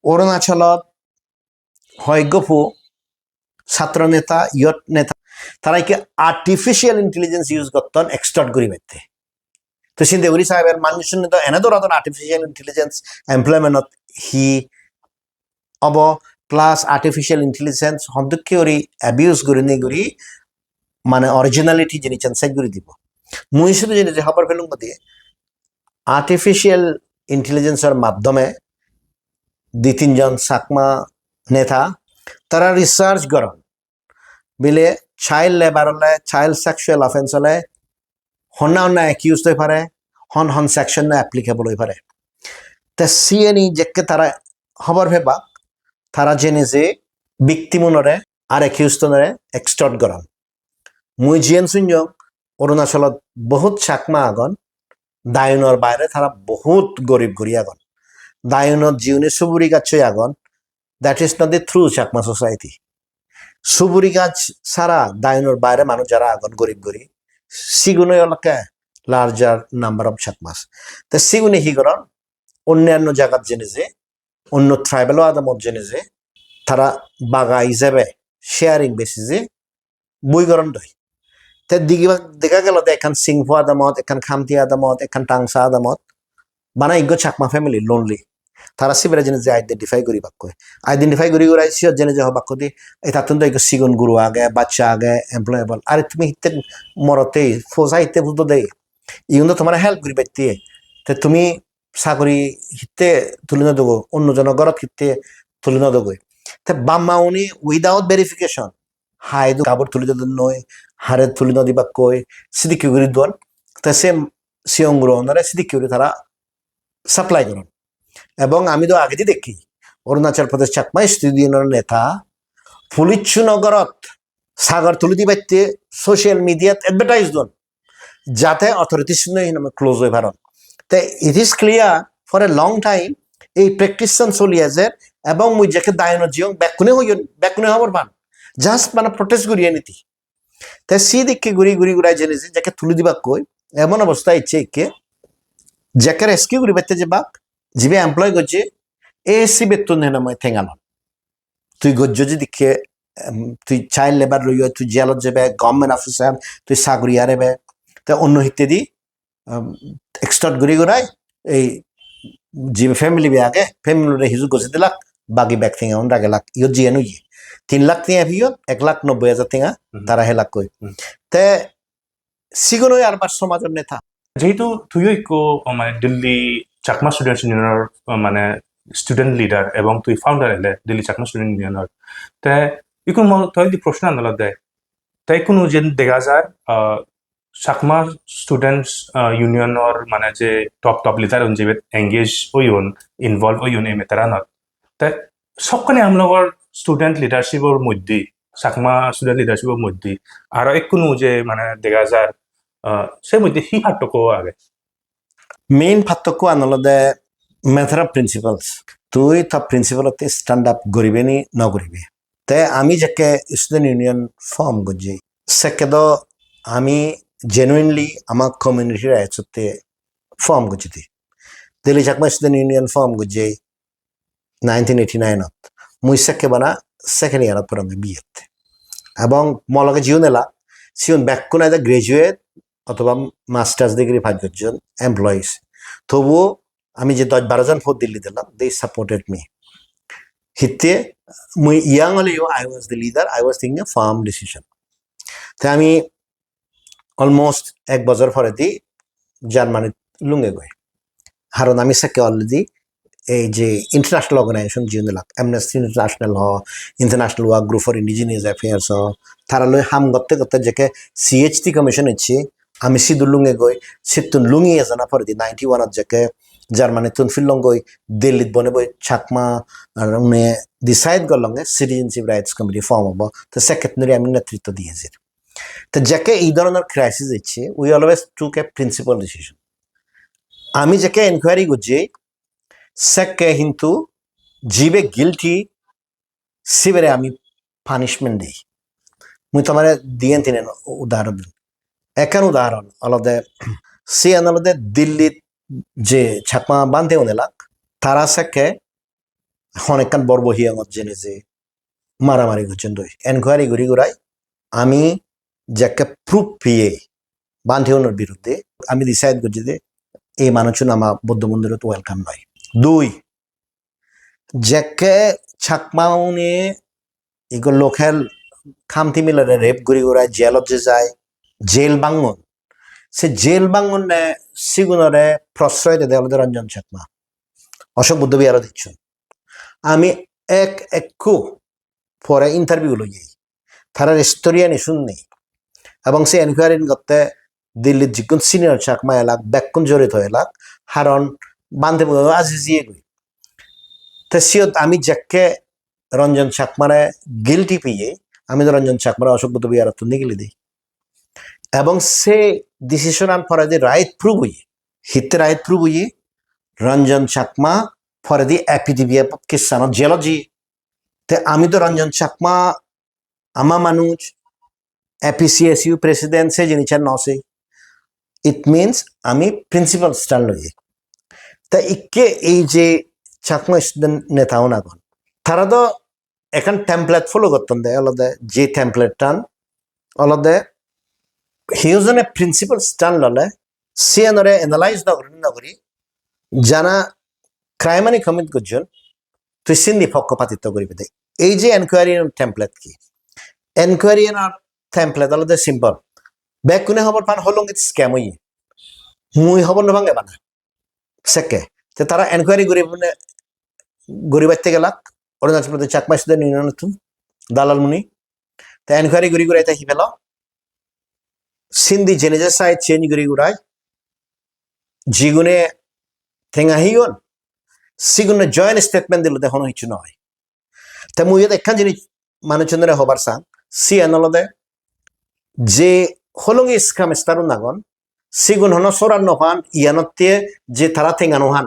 অরুণাচলত হয়গফু ছাত্র নেতা ইয়ত নেতা তারা কি আর্টিফিশিয়াল ইন্টেলিজেন্স ইউজ করতেন এক্সটর্ট করি বেতে তো সিন্ধে উরি সাহেবের মানুষের তো এনে ধরা আর্টিফিশিয়াল ইন্টেলিজেন্স এমপ্লয়মেন্টত হি অব প্লাস আর্টিফিশিয়াল ইন্টেলিজেন্স হন্দকে ওরি অ্যাবিউজ করি নি করি মানে অরিজিনালিটি যিনি চেঞ্জ করে দিব মুই শুধু যিনি যে খবর পেলুম দিয়ে আর্টিফিশিয়াল ইন্টেলিজেন্সের মাধ্যমে দুই তিনজন চাকমা নেতা তারা রিসার্চ করেন বিলে চাইল্ড লেবার হলে চাইল্ড সেক্সুয়াল অফেন্স হলে হন্না হন্না অ্যাকিউজ হয়ে পারে হন হন সেকশন না অ্যাপ্লিকেবল হয়ে পারে তা সিএনই যেকে তারা খবর ভেবা তারা জেনে যে ব্যক্তিমনরে আর অ্যাকিউজতনরে এক্সটর্ট করেন মুই জিয়েন সুঞ্জং অরুণাচলত বহুত চাকমা আগন দায়নৰ বাইরে তারা বহুত গরিব গড়ি আগন দায়নত জিউনে সুবুরি গাছই আগন that is not the through Chakma society সুবুরি গাছ ছাড়া দায়নের বাইরে মানুষ যারা আগন গরিব গড়ি সিগুনে এলাকা লার্জার নাম্বার অফ চাকমাস তা সিগুনে হি করন অন্যান্য জায়গাত জেনে যে অন্য ট্রাইবেল আদামত জেনে যে তারা বাগা হিসাবে শেয়ারিং বেসিসে বই গরম দই তে দেখা গেল এখান সিংফু আদামত এখান খামতি আদামত এখান টাংসা আদামত বানা ইগো চাকমা ফ্যামিলি লোনলি তারা সিবেরা জেনে যে আইডেন্টিফাই করি বাক্য আইডেন্টিফাই করি ওরা সিও জেনে যে বাক্য দি এই তাতুন তো সিগুন গুরু আগে বাচ্চা আগে এমপ্লয়েবল আর তুমি হিতে মরতে ফোজা হিতে বুঝতে দেই ইগুন তো তোমার হেল্প করি ব্যক্তি তে তুমি চাকরি হিতে তুলি নদগো অন্য জনগরত হিতে তুলি নদগই তে বাম্মা উনি উইদাউট ভেরিফিকেশন হাইদু কাপড় তুলি দিন নয় হারে তুলি নদিবা কই সিদিকি করি দোন তা সে সিয়ংগুলো ওনারা সিদিকি করি তারা সাপ্লাই করেন এবং আমি তো আগে দেখি অরুণাচল প্রদেশ চাকমা স্টুডিওর নেতা ফুলিচ্ছু নগরত সাগর তুলি দিবাইতে সোশ্যাল মিডিয়াত এডভার্টাইজ দন যাতে অথরিটির সঙ্গে ক্লোজ হয়ে পারেন তো it is clear for a long time এই প্র্যাকটিসন চলি আছে এবং মুই যাকে দায়ন জিয়ং ব্যাকুনে হবর পান জাস্ট মানে প্রটেস্ট করিয়ে নীতি তাই সি দিককে ঘুরি ঘুরাই জেনেছি যাকে তুলি দিবা কই এমন অবস্থা ইচ্ছে কে যাকে রেস্কিউ করি পাইতে যে বাক যিবে এমপ্লয় করছে এসি বেতন হেন মই ঠেঙাল তুই গজ্জ যে দিকে তুই চাইল্ড লেবার লই তুই জেলত যাবে গভর্নমেন্ট অফিসার তুই চাকরিয়া রেবে তা অন্য হিতে দি এক্সটর্ট ঘুরি ঘুরাই এই যে ফ্যামিলি বে আগে ফ্যামিলি হিজু গছে দিলাক বাকি ব্যাগ ঠেঙা রাগে লাখ ইয়ত জিয়ে নুই 3 লাখ টিয়া ভিয়ত 1,90,000 টিয়া তারা হেলাক কই তে সিগুনই আরবার সমাজের নেতা যেহেতু তুইও ইকো মানে দিল্লি চাকমা স্টুডেন্টস ইউনিয়নের মানে স্টুডেন্ট লিডার এবং তুই ফাউন্ডার হলে দিল্লি চাকমা স্টুডেন্ট ইউনিয়নের তে ইকোন তই যদি প্রশ্ন আনল দেয় তাই কোনো যে দেখা যায় চাকমা স্টুডেন্টস ইউনিয়নের মানে যে টপ লিডার যে এঙ্গেজ ওইন ইনভলভ ওইন এই মেটারানত তাই সবখানে আমলগর স্টুডেন্ট লিডারশিপের মধ্যে চাকমা স্টুডেন্ট লিডারশিপের মধ্যে আর এক কোনো যে মানে দেখা যায় সেই মধ্যে হি পার্থক্য আগে মেইন পার্থক্য আনলদে মেথড অফ প্রিন্সিপালস তুই তা প্রিন্সিপালতে স্ট্যান্ড আপ করিবে নি নকরিবে তে আমি যাকে স্টুডেন্ট ইউনিয়ন ফর্ম করছি সেকে তো আমি জেনুইনলি আমার কমিউনিটির রাইটসতে ফর্ম করছি Delhi Chakma student union form করছি 1989 মুই সেকে বানা সেকেন্ড ইয়ারত পর আমি বিয়েতে এবং মলকে জিউন এলা সিউন ব্যাকুন এজ এ গ্রাজুয়েট অথবা মাস্টার্স ডিগ্রি 5 জন এমপ্লয়িজ তবুও আমি যে 10-12 জন ফোর দিল্লি দিলাম দে সাপোর্টেড মি হিতে মুই ইয়াং হলেও I was the leader I was thinking A farm decision তাই আমি অলমোস্ট 1 বছর পরে দি জার্মানি লুঙ্গে গই হারণ আমি সাকে অলরেডি এই যে ইন্টারন্যাশনাল অর্গানাইজেশন জিওনেলাক Amnesty International international work group for indigenous affairs তারা লই হাম করতে করতে যেকে CHT কমিশন ইচ্ছে আমি সিদুলুঙে গই সিতুন লুঙি এজানা পরে দি 91 যেকে জার্মানি তুন ফিল্লং গই দিল্লিত বনে বই ছাকমা উনি ডিসাইড করলঙ্গে সিটিজেনশিপ রাইটস কমিটি ফর্ম হবো তো সেক্রেটারি আমি নেতৃত্ব দিয়েছি তো যাকে এই ধরনের ক্রাইসিস ইচ্ছে we always took A principal decision আমি যাকে এনকোয়ারি করছি সেকে কিন্তু জিবে গিলটি সিবেরে আমি পানিশমেন্ট দিই মুই তোমার দিয়ে তিন উদাহরণ দিন একান উদাহরণ আলাদা সে আলাদা দিল্লিত যে ছাকমা বান্ধে ওনেলাক তারা সেকে অনেকখান বর্ব হিয়াঙত জেনে যে মারামারি করছেন দই এনকোয়ারি ঘুরি ঘুরাই আমি যাকে প্রুফ পেয়ে বান্ধেওনের বিরুদ্ধে আমি ডিসাইড করছি যে এই মানুষজন আমার বৌদ্ধ মন্দিরে তো ওয়েলকাম নয় দুই যাকে ছাকমাউনে এগুলো লোকাল খামতি মিলারে রেপ ঘুরি ঘুরায় জেলত যে যায় জেল বাঙ্গন সে জেল বাঙ্গন সিগুনরে প্রশ্রয় দেয় আমাদের রঞ্জন ছাকমা অশোক বুদ্ধ বিহারও দিচ্ছেন আমি একটু পরে ইন্টারভিউ লই তারা রেস্টোরিয়ানি শুননি এবং সে এনকোয়ারি করতে দিল্লির যিকোন সিনিয়র ছাকমা এলাক ব্যাকুন জড়িত এলাক হারণ বান্ধে আজিজিয়ে গই তো সিয়ত আমি যাকে রঞ্জন চাকমারে গিলটি পেয়ে আমি তো রঞ্জন চাকমারে অশোক বুদ্ধ বিহার নিগিলি দিই এবং সে ডিসিশন আন ফরে দি রাইট প্রুভ হই হিতে রাইট প্রুভ হই রঞ্জন চাকমা ফরে দি এপিডিবিএ কিসানো জেলজি তে আমি তো রঞ্জন চাকমা আমা মানুষ এপিসিএসইউ প্রেসিডেন্ট সে জিনিসের নসে ইট মিনস আমি প্রিন্সিপাল স্ট্যান্ড লই তা ইকে এই যে চাকমা স্টুডেন্ট নেতাও না গন তারা তো এখন টেমপ্লেট ফলো করতেন দেয় আলাদা যে টেমপ্লেট টান আলাদা হিউজনে প্রিন্সিপাল স্ট্যান্ড ললে সে নরে এনালাইজ নগরী জানা ক্রাইমানি কমিট করছেন তুই সিন্দি পক্ষপাতিত্ব করিবে দেয় এই যে এনকোয়ারি টেমপ্লেট কি এনকোয়ারি টেমপ্লেট আলাদা সিম্পল ব্যাক কোনে খবর পান হলং ইট স্ক্যাম হই মুই খবর নভাঙে বানা সেকে তারা এনকোয়ারি গরিবাইতে গেলাক অরুণাচল প্রদেশ চাকমা সুদের ইউনিয়ন দালালমুনি তা এনকোয়ারি ঘুরি ঘুরাই তাই পেল সিন্ধি জেনে যে সাইড চেঞ্জ ঘুরি ঘুরাই জিগুনে ঠেঙাহিগন সিগুনে জয়েন্ট স্টেটমেন্ট দিল দেখুন কিছু নয় তা মুই একখান জিনিস মানুষজনের হবার চান সি আনলদে যে হলঙ্গি স্কাম স্টারু নাগন সিগুন হন সোরান নহান ইয়ানতে যে তারা ঠেঙানো হান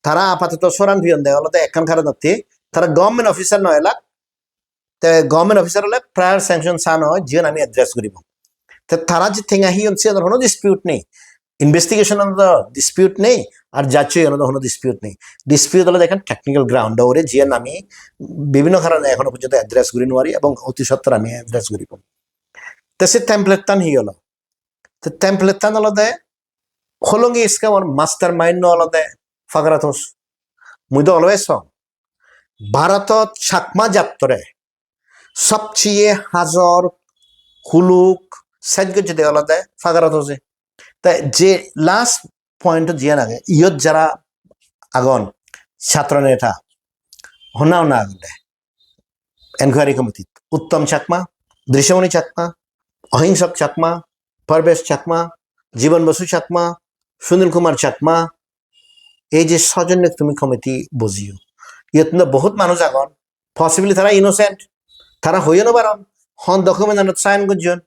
তারা আপাতত সোরান ভিয়ন দেয় হলো একখান কারণ তারা গভর্নমেন্ট অফিসার নয় লাগ গভর্নমেন্ট অফিসার হলে প্রায়ার স্যাংশন সান হয় জিয়ন আমি এড্রেস করিব তারা যে ঠেঙাহি হচ্ছে কোনো ডিসপিউট নেই ইনভেস্টিগেশন ডিসপিউট নেই আর যাচ্ছে কোনো ডিসপিউট নেই ডিসপিউট হলে দেখেন টেকনিক্যাল গ্রাউন্ড ওরে জিয়ন আমি বিভিন্ন কারণে এখনো পর্যন্ত অ্যাড্রেস করি নোয়ারি এবং অতি সত্তর আমি অ্যাড্রেস করিব তো সে টেমপ্লেট টান হি হলো তো টেমপ্লেট টান হলো দে হলঙ্গি ইসকা আমার মাস্টার মাইন্ড হলো দে ফাগরাতোস মুই তো অলওয়েজ ভারতত চাকমা যাত্রে সবচেয়ে হাজর হুলুক সাজ্য যদি আলাদা ফাগারাত হচ্ছে তাই যে লাস্ট পয়েন্ট জিয়া নাগে ইয়ত যারা আগন ছাত্র নেতা হনাও না আগলে এনকোয়ারি কমিটি উত্তম চাকমা দৃশ্যমণি চাকমা অহিংসক চাকমা পরবেশ চাকমা জীবন বসু চাকমা সুনীল কুমার চাকমা এই যে সজন্য তুমি কমিটি বুঝিও ইয়ত বহুত মানুষ আগন পসিবলি তারা ইনোসেন্ট তারা হইও না পারন হন ডকুমেন্ট সাইন করছেন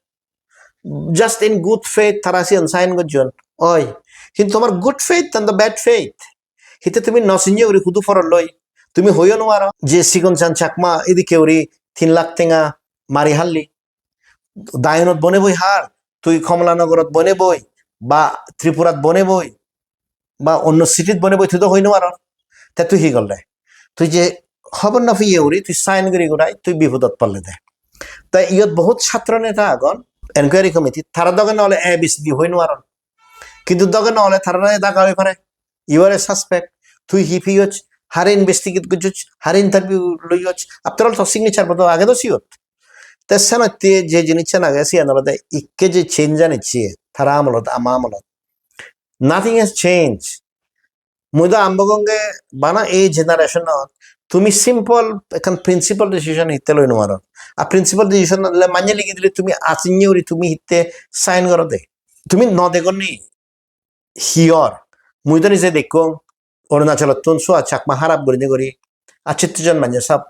জাস্ট ইন গুড ফেথ তারা আসি সাইন করছেন ওই কিন্তু তোমার good faith the bad faith হিতে তুমি নসিঞ্জে ওরি হুদু ফর লই তুমি হইও না পারো যে সিগন চান চাকমা এদিকে ওরি 3 লাখ টেঙা মারি হারলি দায়নত বনে বই হার তুই কমলানগরত বনে বই বা ত্রিপুরাত বনে বই বা অন্য সিটিত বনে বই তুই তো হই না পারো তা তুই হি গলে তুই যে খবর না ফিয়ে উড়ি তুই সাইন করি গোড়াই তুই বিপদত পারলে দে তাই ইয়ত বহুত ছাত্র নেতা আগন এনকোয়ারি কমিটি তারা দগে নহলে ABCD হই নোয়ারন কিন্তু দগে নহলে তারা দেখা হয়ে পারে ইউ আর এ সাসপেক্ট তুই হিপিয়চ হারে ইনভেস্টিগেট করছস হারে ইন্টারভিউ লইয়চ আফটার অল তো সিগনেচার বতো আগে তো সিয়ত তেসনাতে যে জিনিস না গেছি আনলদে ইকে যে চেঞ্জ আনিছি তারা আমলত আমলত নাথিং হ্যাজ চেঞ্জ মুই তো আম্বগঙ্গে বানা এই জেনারেশনত তুমি সিম্পল এখন প্রিন্সিপাল ডিসিশন হিতে লই নোৱাৰো আর প্রিন্সিপাল ডিসিশন দিলে মান্য লিখি দিলে তুমি আচিnye উরি তুমি হিতে সাইন করো দে তুমি ন দেখনি হিয়র মুই তো নিজে দেখো অরুণাচলত তুন সোয়া চাকমা হারাপ করি আর 40 জন মানুষ সব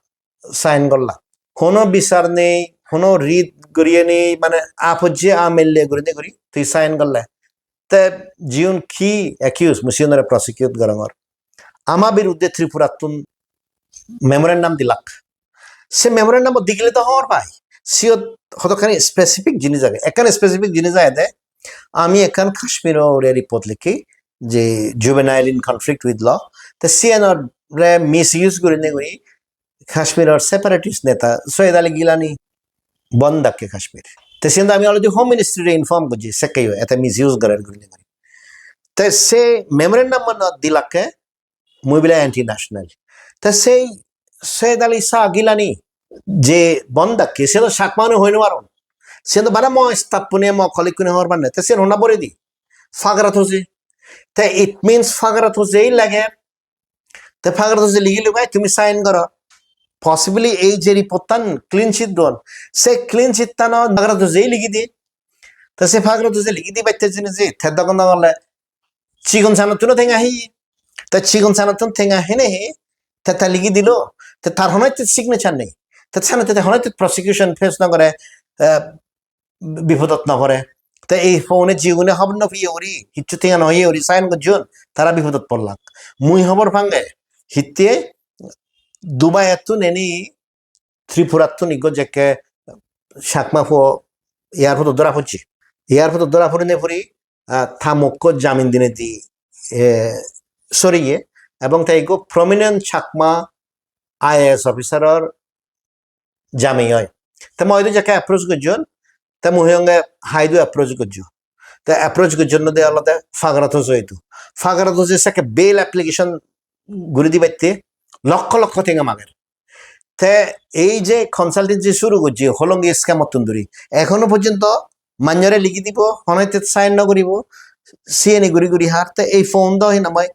সাইন করলা কোনো বিচার নেই কোনো রিদ করিয়ে নেই মানে আপজ্জে আমেলে করি তুই সাইন করলে তে জিউন কি অ্যাকিউজ মুসিউনরে প্রসিকিউট গরঙর আমা বিরুদ্ধে ত্রিপুরাতুন মেমোরেন্ডাম দিলাক সে মেমোরেন্ডাম দিগলে তো হওয়ার পাই সিও হতখানি স্পেসিফিক জিনিস আগে এখান স্পেসিফিক জিনিস আগে আমি এখান কাশ্মীর ওরে রিপোর্ট লিখি যে juvenile in conflict with law তো সিএনআর রে মিস ইউজ করি কাশ্মীরের সেপারেটিস্ট নেতা সৈয়দ আলী গিলানি বন্ধ ডাকে কাশ্মীর তো সিএন আমি অলরেডি হোম মিনিস্ট্রি ইনফর্ম করছি সেকাই এতে মিস ইউজ করার করি তো সে মেমোরেন্ডাম দিলাকে মুই বিলা অ্যান্টি ন্যাশনাল তা সেই সৈয়দ আলী শাহ গিলানি যে বন্দাকে সে তো শাকমানো হইনো আর সে তো বারা ম স্থাপনে ম কলিকুনে হওয়ার বান্নে তা সে রোনা বরে দি ফাগরাত হচ্ছে তা ইট মিনস ফাগরাত হচ্ছেই লাগে তা ফাগরাত হচ্ছে লিগিলি ভাই তুমি সাইন করো পসিবলি এই যে রিপোর্টান ক্লিন চিট দন সে ক্লিন চিট তান ফাগরাত হচ্ছেই লিখি দি তা সে ফাগরাত হচ্ছে লিখি দি বাইতে জিনিস যে থেদ কন্দা বলে চিকন সানতুনো থেঙ্গা হি তা চিকন সানতুন থেঙ্গা হেনে হে তা লিখি দিল তা তার হনাইতে সিগনেচার নেই তা সানাতে হনাইতে প্রসিকিউশন ফেস না করে বিপদত না করে তা এই ফোনে জীবনে হব না ফিয়ে ওরি হিচ্ছু থেকে নয় ওরি সাইন করছুন তারা বিপদত পড়লাক মুই হবর ভাঙ্গে হিতে দুবাই এত নেনি ত্রিপুরাত্ত নিগো যেকে শাকমা ফো এয়ারপোর্ট ধরা পড়ি নে পড়ি থামক্য জামিন দিনে দি সরিয়ে এবং তাই গো প্রমিনেন্ট ছাকমা আইএএস অফিসারর জামি হয় তা মই যাকে অ্যাপ্রোচ করছুন তা মুহিয়ঙ্গে হাইদু অ্যাপ্রোচ করছু তা অ্যাপ্রোচ করছুন দে আলাদা ফাগরাত হইতু ফাগরাত হচ্ছে সাকে বেল অ্যাপ্লিকেশন ঘুরে দিবাইতে লক্ষ লক্ষ থেকে মাগের তে এই যে কনসালটেন্সি শুরু করছি হলঙ্গি স্ক্যাম অত্যন্তরি এখনো পর্যন্ত মান্যরে লিখি দিব হনাইতে সাইন ন করিব সিএনএ ঘুরি হার তে এই ফোন দাও হি নামাই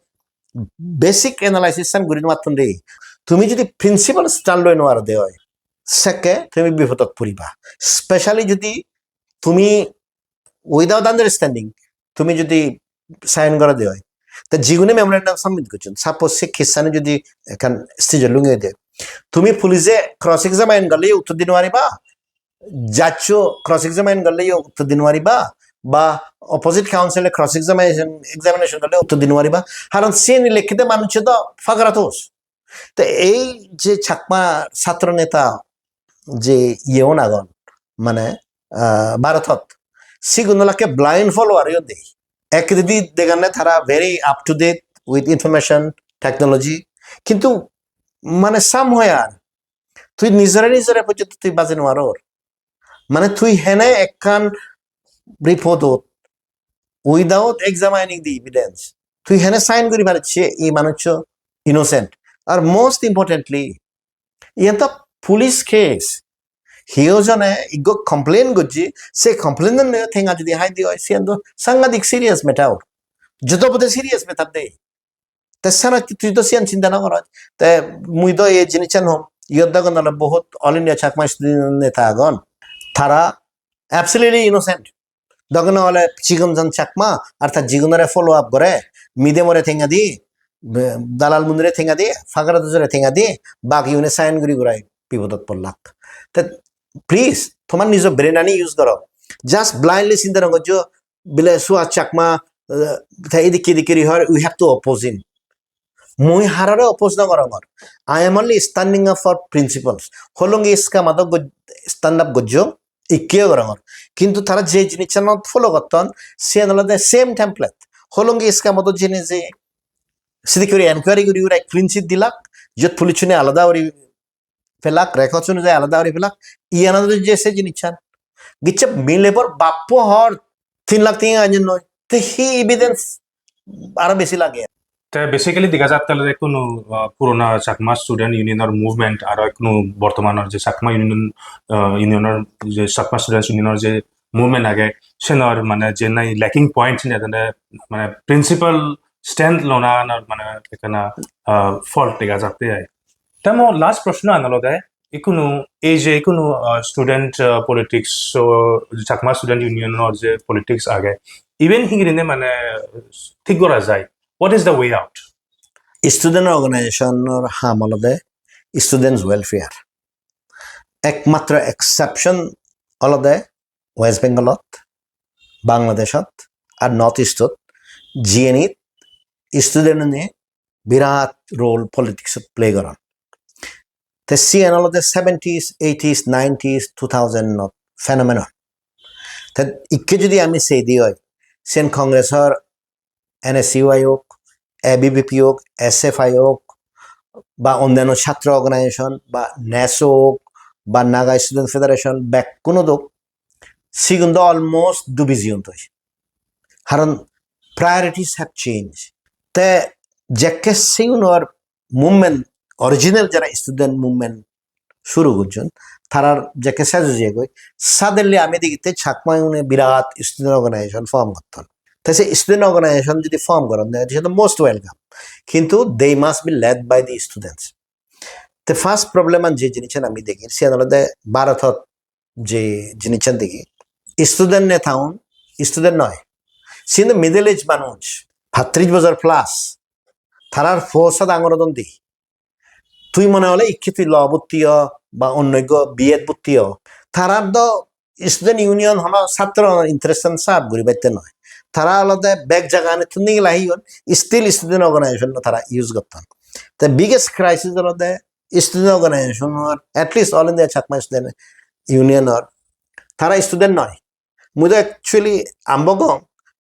বেসিক এনালাইসিস ঘুরি মাত্র দেই তুমি যদি প্রিন্সিপাল স্টান লই নোয়ার দে হয় সেকে তুমি বিপদত পড়িবা স্পেশালি যদি তুমি উইদাউট আন্ডারস্ট্যান্ডিং তুমি যদি সাইন করে দেওয়া হয় তা জীবনে মেমোরেন্ডাম সাবমিট করছেন সাপোজ সে খ্রিস্টানে যদি এখন স্টেজে লুঙিয়ে দেয় তুমি পুলিশে ক্রস এক্সামাইন করলে উত্তর দিন পারিবা যাচ্ছ ক্রস এক্সামাইন করলে উত্তর দিন পারিবা বা অপোজিট কাউন্সিলে ক্রস এক্সামিনেশন করলে উত্তর দিন পারিবা কারণ সে লিখিত মানুষ তো ফাঁকরাতোস তো এই যে ছাকমা ছাত্র নেতা যে ইয়েও নাগন মানে ভারতত সিগুনলাকে ব্লাইন্ড ফলোয়ার ইয়ে দেয় এক দিদি দেখানে তারা very up to date with information technology কিন্তু মানে সাম হয় আর তুই নিজরে পর্যন্ত তুই বাজে নোয়ার মানে তুই হেনে একখান রিপোর্ট উইদাউট এক্সামাইনিং দি এভিডেন্স তুই হেনে সাইন করি পারছে এই মানুষ ইনোসেন্ট আর মোস্ট ইম্পর্টেন্টলি ইয়ে তো পুলিশ কেস হিও জনে ইগো কমপ্লেন করছি সে কমপ্লেন থেঙ্গা যদি হাই দিয়ে হয় সে সাংঘাতিক সিরিয়াস মেটাও যত বোধ সিরিয়াস মেটার দে তাছাড়া তুই তো সিয়ান চিন্তা না কর তে মুই তো এই জিনিস হম ইয়দাগন বহুত অল ইন্ডিয়া চাকমা নেতা আগন তারা অ্যাবসলিউটলি ইনোসেন্ট দগন হলে চিকনজন চাকমা আর তার জীবনের ফলো আপ করে মিদে মরে ঠেঙ্গা দি দালাল মন্দিরে ঠেঙ্গা দিয়ে ফাঁকরা দুজরে ঠেঙ্গা দিয়ে বাকি ইউনে সাইন গুড়ি ঘুরাই বিপদত পড়লাক তা প্লিজ তোমার নিজ ব্রেন আনি ইউজ করো জাস্ট ব্লাইন্ডলি চিন্তা না করছো বিলে সুয়া চাকমা এদিকে হয় we have to oppose in মই হারারে অপোজ না করা I am only standing up for principles হলঙ্গি ইসকা মাদক স্ট্যান্ড আপ গজ্জো ইকিও করা কিন্তু তারা যে জিনিস ফলো করতেন সে আলাদা সেম টেমপ্লেট হলঙ্গি ইসকা মতো জিনিস যে সেদিক করে এনকোয়ারি করি ওরা ক্লিন চিট দিলাক যত পুলিশ আলাদা ওরি ফেলাক রেকর্ড অনুযায়ী আলাদা ওরি ফেলাক ইয়ানাদের যে সে জিনিস চান গিচ্ছে মিলে পর বাপ্য হর 3 লাখ 3,000 নয় তো হি এভিডেন্স আরো বেশি লাগে তে বেসিক্যালি দেখা যায় তাহলে কোনো পুরোনা চাকমা স্টুডেন্ট ইউনিয়নের মুভমেন্ট আর কোনো বর্তমানের যে চাকমা ইউনিয়নের যে চাকমা স্টুডেন্টস ইউনিয়নের যে মুভমেন্ট আগে সেনার মানে যে নাই ল্যাকিং পয়েন্ট মানে প্রিন্সিপাল স্ট্যান্ড লোনা মানে এখানে ফল্ট দেখা যাতে হয় তেমন লাস্ট প্রশ্ন আনলদে ইকুনো এই যে ইকুনো স্টুডেন্ট পলিটিক্স চাকমা স্টুডেন্ট ইউনিয়নের যে পলিটিক্স আগে ইভেন হিগিরিনে মানে ঠিক করা যায় what is the way out student অৰ্গেনাইজেশ্যনৰ হামলতে ষ্টুডেণ্টছ ৱেলফেয়াৰ একমাত্ৰ এক্সেপশ্যন অলতে ৱেষ্ট বেংগলত বাংলাদেশত আৰু নৰ্থ ইষ্টত জিএনিত ষ্টুডেণ্টে বিৰাট ৰোল পলিটিক্সত প্লে কৰা তে চিএনলতে 70s 80s 90s 2000ত ফেনমেনন তে ইকে যদি আমি চেই দি হয় চিএন কংগ্ৰেছৰ NSUI হোক ABVP হোক SFI হোক বা অন্যান্য ছাত্র অর্গানাইজেশন বা ন্যাসো হোক বা নাগা স্টুডেন্ট ফেডারেশন বা কোনো দোক সিগুন্দ অলমোস্ট দুবিজিয়ন্ত কারণ প্রায়োরিটিস হ্যাভ চেঞ্জ তে যেকে সিগুনোর মুভমেন্ট অরিজিনাল যারা স্টুডেন্ট মুভমেন্ট শুরু করছেন তারার যেকে সাজুজিয়ে গই সাদেনলি আমি দেখিতে ছাকমা ইউনে বিরাট স্টুডেন্ট অর্গানাইজেশন ফর্ম করতেন তাই সে স্টুডেন্ট অর্গানাইজেশন যদি ফর্ম করেন that is the most welcome কিন্তু they must be led by the students তে ফার্স্ট প্রবলেম যে জিনিসেন আমি দেখি সে হলে ভারতত যে জিনিসেন দেখি স্টুডেন্ট নে থাউন স্টুডেন্ট নয় সিন মিডল এজ মানুষ ৩০ বছর প্লাস তারার ফোর্সা ডাঙরদন দি তুই মনে হলে ইচ্ছিত ল বুত্তীয় বা অন্যজ্ঞ বিএড বুত্তীয় তারার দ স্টুডেন্ট ইউনিয়ন হল ছাত্র ইন্টারেস্টেন সাপ ঘুরি বাইতে নয় তারা আলাদা ব্যাগ জায়গা আনে তুমি লাহিগন স্টিল স্টুডেন্ট অর্গানাইজেশন তারা ইউজ করতেন the biggest crisis of the student organization or at least all in the Chakma student union or তারা স্টুডেন্ট নয় মুই তো অ্যাকচুয়ালি আম্বগো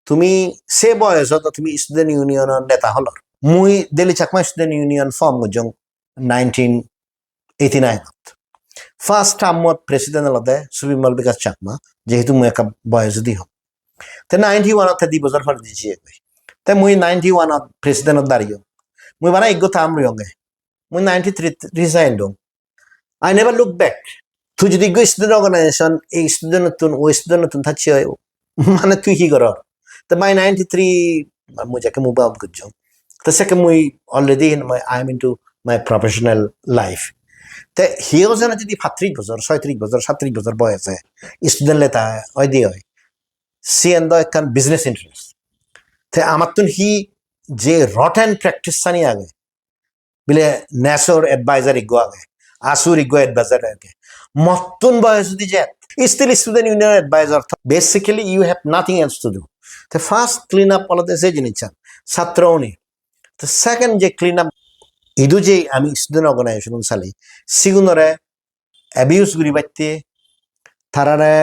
তুমি সে বয়স তো তুমি স্টুডেন্ট ইউনিয়নের নেতা হল মুই Delhi Chakma student union form করছং 1989 ফার্স্ট টার্মত প্রেসিডেন্ট হলতে সুবিমল বিকাশ চাকমা যেহেতু মুই একটা বয়স দি হম তে 91 2 বছর ফল দিছি তাই মুই 91 প্রেসিডেন্ট দাঁড়িয়ে মুই বানা ইগো থাম রিয়ঙ্গে মুই 93 resign Dong I never look back তুই যদি ইগো স্টুডেন্ট অর্গানাইজেশন এই স্টুডেন্ট নতুন ও স্টুডেন্ট নতুন থাকছি মানে তুই কি কর তো বাই 93 মুই যাকে মুভ আউট করছ তো সেকে মুই already I am into my professional life তে হিও যেন যদি 35 বছর 36 বছর 37 বছর বয়সে স্টুডেন্ট লেতা হয় দিয়ে হয় সি এন্ড একখান বিজনেস ইন্টারেস্ট তে আমার তুন হি যে রট অ্যান্ড প্র্যাকটিস সানি আগে বিলে ন্যাসোর অ্যাডভাইজার ইগো আগে আসুর ইগো অ্যাডভাইজার আগে মত্তুন বয়স যদি যে still student union adviser basically you have nothing else to do তো ফার্স্ট ক্লিন আপ বলতে সে জিনিস চান ছাত্র উনি তো সেকেন্ড যে ক্লিন আপ ইদু যে আমি স্টুডেন্ট অর্গানাইজেশন চালি সিগুনরে অ্যাবিউজ গুড়ি বাইতে তারারে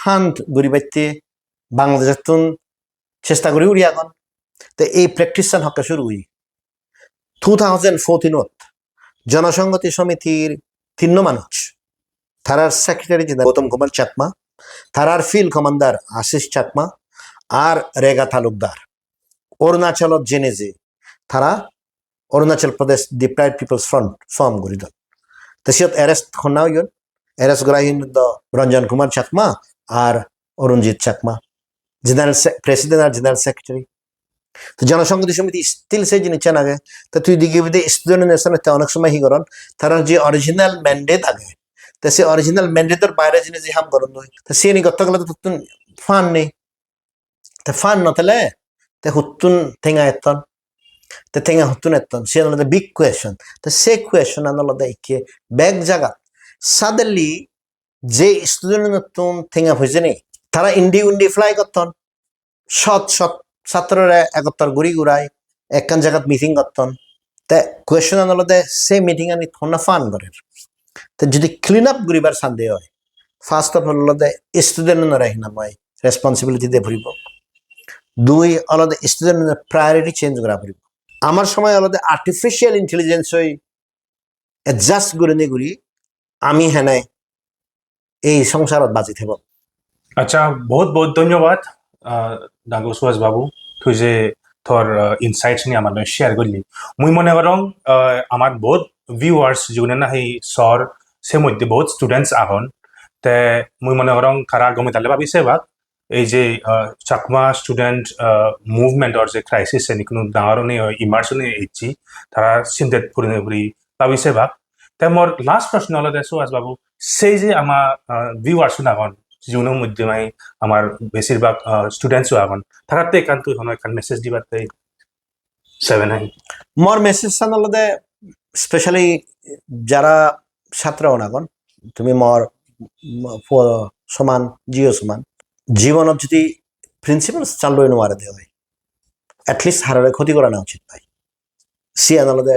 হান্ট গুড়ি বাইতে বাংলাদেশের তুন চেষ্টা করি উড়ি এখন তো এই প্র্যাকটিস হকা শুরু হই 2014 জনসংহতি সমিতির 3 মানুষ তারার সেক্রেটারি গৌতম কুমার চাকমা তারার ফিল্ড কমান্ডার আশিস চাকমা আর রেগা তালুকদার অরুণাচলত জেনে যে তারা Arunachal Pradesh deprived people's front form করি দল তো সিয়ত এরেস্ট খনাও ইয়ন এরেস্ট করা রঞ্জন কুমার চাকমা আর অরুণজিৎ চাকমা জেনারেল প্রেসিডেন্ট আর জেনারেল সেক্রেটারি তো জনসংহতি সমিতি স্টিল সেই জিনিস আগে তো তুই দিকে বিদে স্টুডেন্ট নেশনে অনেক সময় হি করেন তারা যে অরিজিনাল ম্যান্ডেট আগে তো সে অরিজিনাল ম্যান্ডেটের বাইরে জিনিস হাম করেন তো সে নি গত গেলে তো তুন ফান নেই তো ফান নতলে তো হুতুন থেঙা এতন তো থেঙা হুতুন এতন সে আলাদা বিগ কোয়েশন তো সে কোয়েশন আলাদা ইকে ব্যাগ জায়গা সাডেনলি যে স্টুডেন্ট নতুন থেঙা হয়েছে নি তারা ইন্ডি উন্ডি ফ্লাই করতন সৎ সৎ ছাত্ররা একত্তর ঘুরি ঘুরাই একখান জায়গাত মিটিং করতন তা কোয়েশন আনলতে সে মিটিং আনি থনা ফান করে তো যদি ক্লিন আপ ঘুরিবার সন্দেহ হয় ফার্স্ট অফ অল আলাদা স্টুডেন্ট রাখি না মই রেসপন্সিবিলিটি দিয়ে ভরিব দুই আলাদা স্টুডেন্টের প্রায়োরিটি চেঞ্জ করা ভরিব আমার সময় আলাদা আর্টিফিশিয়াল ইন্টেলিজেন্স হই অ্যাডজাস্ট করে নি ঘুরি আমি হেনাই এই সংসারত বাজি থাকব আচ্ছা বহুত বহুত ধন্যবাদ ডাঙ্গো সুভাষ বাবু তুই যে তোর ইনসাইটস নিয়ে আমার শেয়ার করলি মুই মনে করং আমার বহুত ভিউয়ার্স যেগুলো না সেই সর সে মধ্যে বহুত স্টুডেন্টস আহন তে মুই মনে করং খারা গমি তালে ভাবিছে বা এই যে চাকমা স্টুডেন্ট মুভমেন্টৰ যে ক্ৰাইচিছ এনে কোনো ডাঙৰ ইমাৰ্চনে এইছি তারা চিন্তাত পৰি পাবিছে বা তে মোৰ লাষ্ট প্ৰশ্ন হলে দেছো আজ বাবু সেই যে আমাৰ ভিউৱাৰ্ছ আগন যিনো মধ্যমাই আমার বেশিরভাগ স্টুডেন্টসও আগন তারাতে একান্ত এখন মেসেজ দিবাতে 7 মোর মেসেজ সানলদে স্পেশালি যারা ছাত্র অনাগন তুমি মোর সমান জিও সমান জীবনত যদি প্রিন্সিপাল চালু নোয়ারে দেওয়া হয় এটলিস্ট হারারে ক্ষতি করা না উচিত ভাই সি আনলদে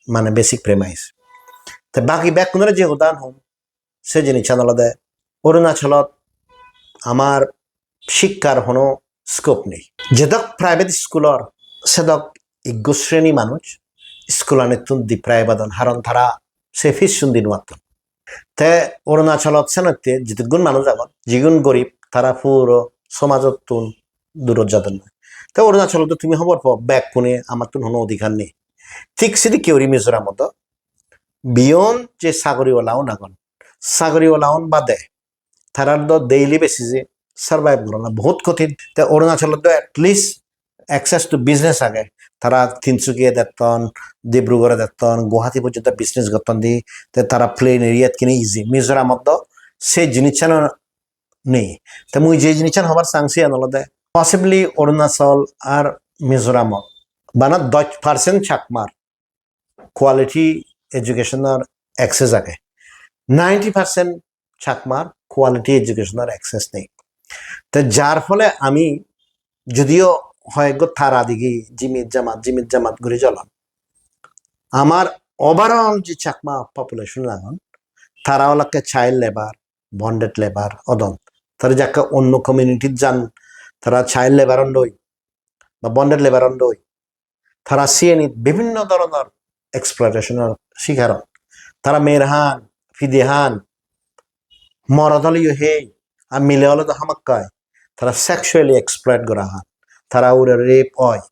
মানে বেসিক প্রেমাইস তে বাকি ব্যাকুণরে যে উদাহরণ হম সে জিনিস আনলদে অরুণাচলত আমার শিক্ষার কোনো স্কোপ নেই যেদক প্রাইভেট স্কুলর সেদক ইজ্ঞ শ্রেণী মানুষ স্কুলানে তুন্দি প্রাইবাদন হারণ তারা সে ফিস সুন্দি নোয়াতন তে অরুণাচলত সেনতে যেগুন মানুষ আগন যেগুন গরিব তারা পুরো সমাজত তুন দূরত যাতেন না তে অরুণাচলত তুমি হবর পর ব্যাগ কোনে আমার তুন কোনো অধিকার নেই ঠিক সেদি কেউরি মিজোরাম মতো বিয়ন যে সাগরিওয়ালাও নাগন সাগরিওয়ালাওন বাদে তারার তো ডেইলি বেসিসে সার্ভাইভ করা না বহুত কঠিন তে অরুণাচলত এটলিস্ট অ্যাক্সেস টু বিজনেস আগে তারা তিনসুকিয়া দেখতন ডিব্রুগড়ে দেখতন গুয়াহাটি পর্যন্ত বিজনেস করতন দি তারা প্লেন এরিয়াত কিনে ইজি মিজোরামত সেই জিনিস নেই তে মুই যে জিনিস হবার চান্সি আনলদে পসিবলি অরুণাচল আর মিজোরাম বানা 10% ছাকমার কোয়ালিটি এডুকেশনের অ্যাক্সেস আগে 90% ছাকমার কোয়ালিটি এডুকেশনের অ্যাক্সেস নেই তো যার ফলে আমি যদিও হয় থারা দিকে জিমিত জামাত ঘুরে চলাম আমার ওভারঅল যে চাকমা পপুলেশন এখন তারা ওলাকে চাইল্ড লেবার বন্ডেড লেবার অদন তারা যাকে অন্য কমিউনিটির যান তারা চাইল্ড লেবার অন্ডই বা বন্ডেড লেবার অন্ডই তারা সিএনি বিভিন্ন ধরনের এক্সপ্লয়টেশনের শিকার তারা মেরহান ফিদেহান মরদলীয় হে আর মিলে হলে তো হামাক্কায় তারা সেক্সুয়ালি এক্সপ্লয়েট করা হয় তারা ওরা রেপ হয়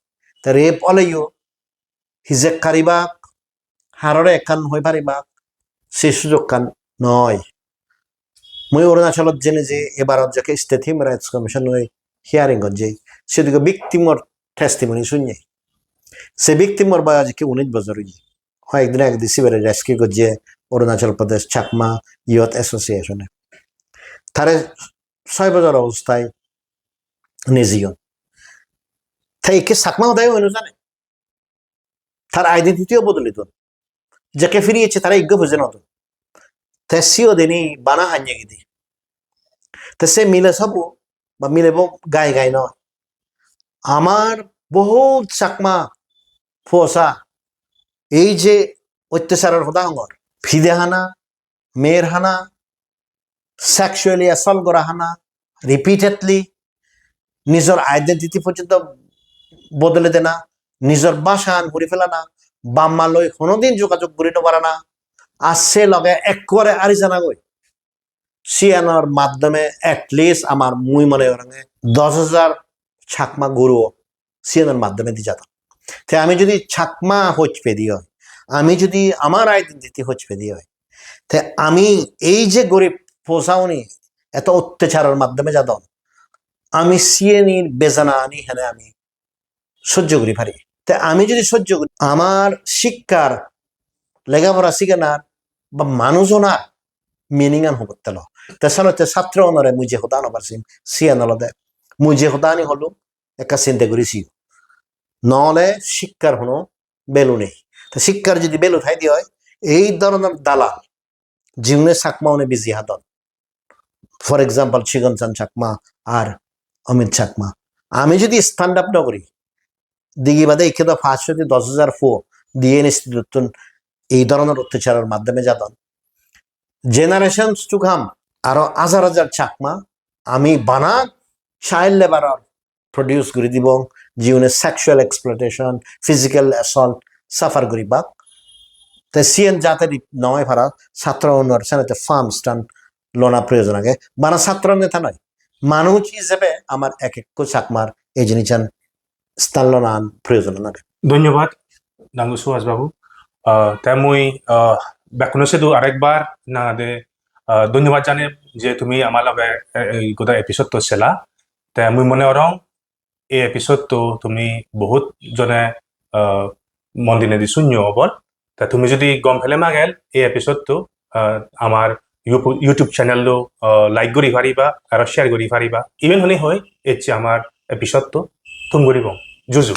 তা রেপ হলেও হিজেক কারিবাক হাররে একান হয়ে পারিবাক সে সুযোগ কান নয় মই অরুণাচলত জেনে যে এবার যাকে state human rights commission hearing যে সেদিকে ভিক্টিমর টেস্টিমনি শুনে সে ভিক্টিমর বয়স আজকে 19 বছর হয় একদিন একদিন সিবারে রেস্কিউ করছে অরুণাচল প্রদেশ চাকমা ইয়থ অ্যাসোসিয়েশনে তারে 6 বছর অবস্থায় নিজিও তাই কে চাকমা হদায় হইল জানে তার আইডেন্টিটিও বদলিত যাকে ফিরিয়েছে তারা ইজ্ঞ বুঝে নতুন তে সিও দিনই বানা হাঞ্জে গিয়ে তে সে মিলে সব বা মিলে গায়ে নয় আমার বহুত চাকমা ফোসা এই যে অত্যাচারের হদাহর ফিদেহানা মেয়েরহানা সেক্সুয়ালি অ্যাসল্ট করা হানা রিপিটেডলি নিজের আইডেন্টিটি পর্যন্ত বদলে দেনা নিজের বাসা ঘুরে ফেলা না বাম্মা লই কোনোদিন যোগাযোগ করিতে পারে না আর সে লগে এক করে আরি জানা গই সিয়ানোর মাধ্যমে এটলিস্ট আমার মুই মনে করেন 10,000 ছাকমা গুরু সিয়ানোর মাধ্যমে দিয়ে যেতাম তে আমি যদি ছাকমা হচ পেদি হয় আমি যদি আমার আইডেন্টিটি হচ পেদি হয় তে আমি এই যে গরিব পোষাওনি এত অত্যাচারের মাধ্যমে যাতাম আমি সিএনির বেজানা আনি হেনে আমি সহ্য করি পারি তে আমি যদি সহ্য করি আমার শিক্ষার লেখাপড়া শিখানার বা মানুষজনার মিনিং আন হব তেল তেসানতে ছাত্র অনরে মুই যে হতান পারছিম সিয়ানলদে মুই যে হতানি হলো একা চিন্তা করেছি নহলে শিক্ষার কোনো বেলু নেই তো শিক্ষার যদি বেলু থাই দিয়ে হয় এই ধরনের দালাল জীবনে চাকমাওনে বিজি হাতন ফর এক্সাম্পল চিগনচান চাকমা আর অমিত চাকমা আমি যদি স্ট্যান্ড আপ না করি দিঘি বাদে একে তো 510,000 ফো দিয়ে ইনস্টিটিউট এই ধরনের অত্যাচারের মাধ্যমে যাতন জেনারেশন টু কাম আরো হাজার হাজার চাকমা আমি বানা চাইল্ড লেবার প্রডিউস করে দিব জীবনে sexual exploitation physical assault suffer করিবা তে সিএন যাতে নয় ভাড়া ছাত্র উন্নয়ন সেনাতে ফার্ম স্টান লোনা প্রয়োজন আগে বানা ছাত্র নেতা নয় মানুষ হিসেবে আমার এক এক চাকমার এই জিনিস স্থান লোনান প্রয়োজন লাগে ধন্যবাদ ডাঙ্গু সুহাস বাবু তাই মুই ব্যাকুণ সেতু আরেকবার না ধন্যবাদ জানে যে তুমি আমার লগে গোটা এপিসোডটো চালা তে মুই মনে করং এই এপিসোডটো তুমি বহুত জনে মন দিনে দি শূন্য হবল তা তুমি যদি গম ফেলে মাগেল এই এপিসোডটো আমার ইউটিউব চ্যানেলটো লাইক করি পারিবা আর শেয়ার করি পারিবা ইভেন হলে হয় এচ্ছে আমার এপিসোডটো তুম করিব জুজু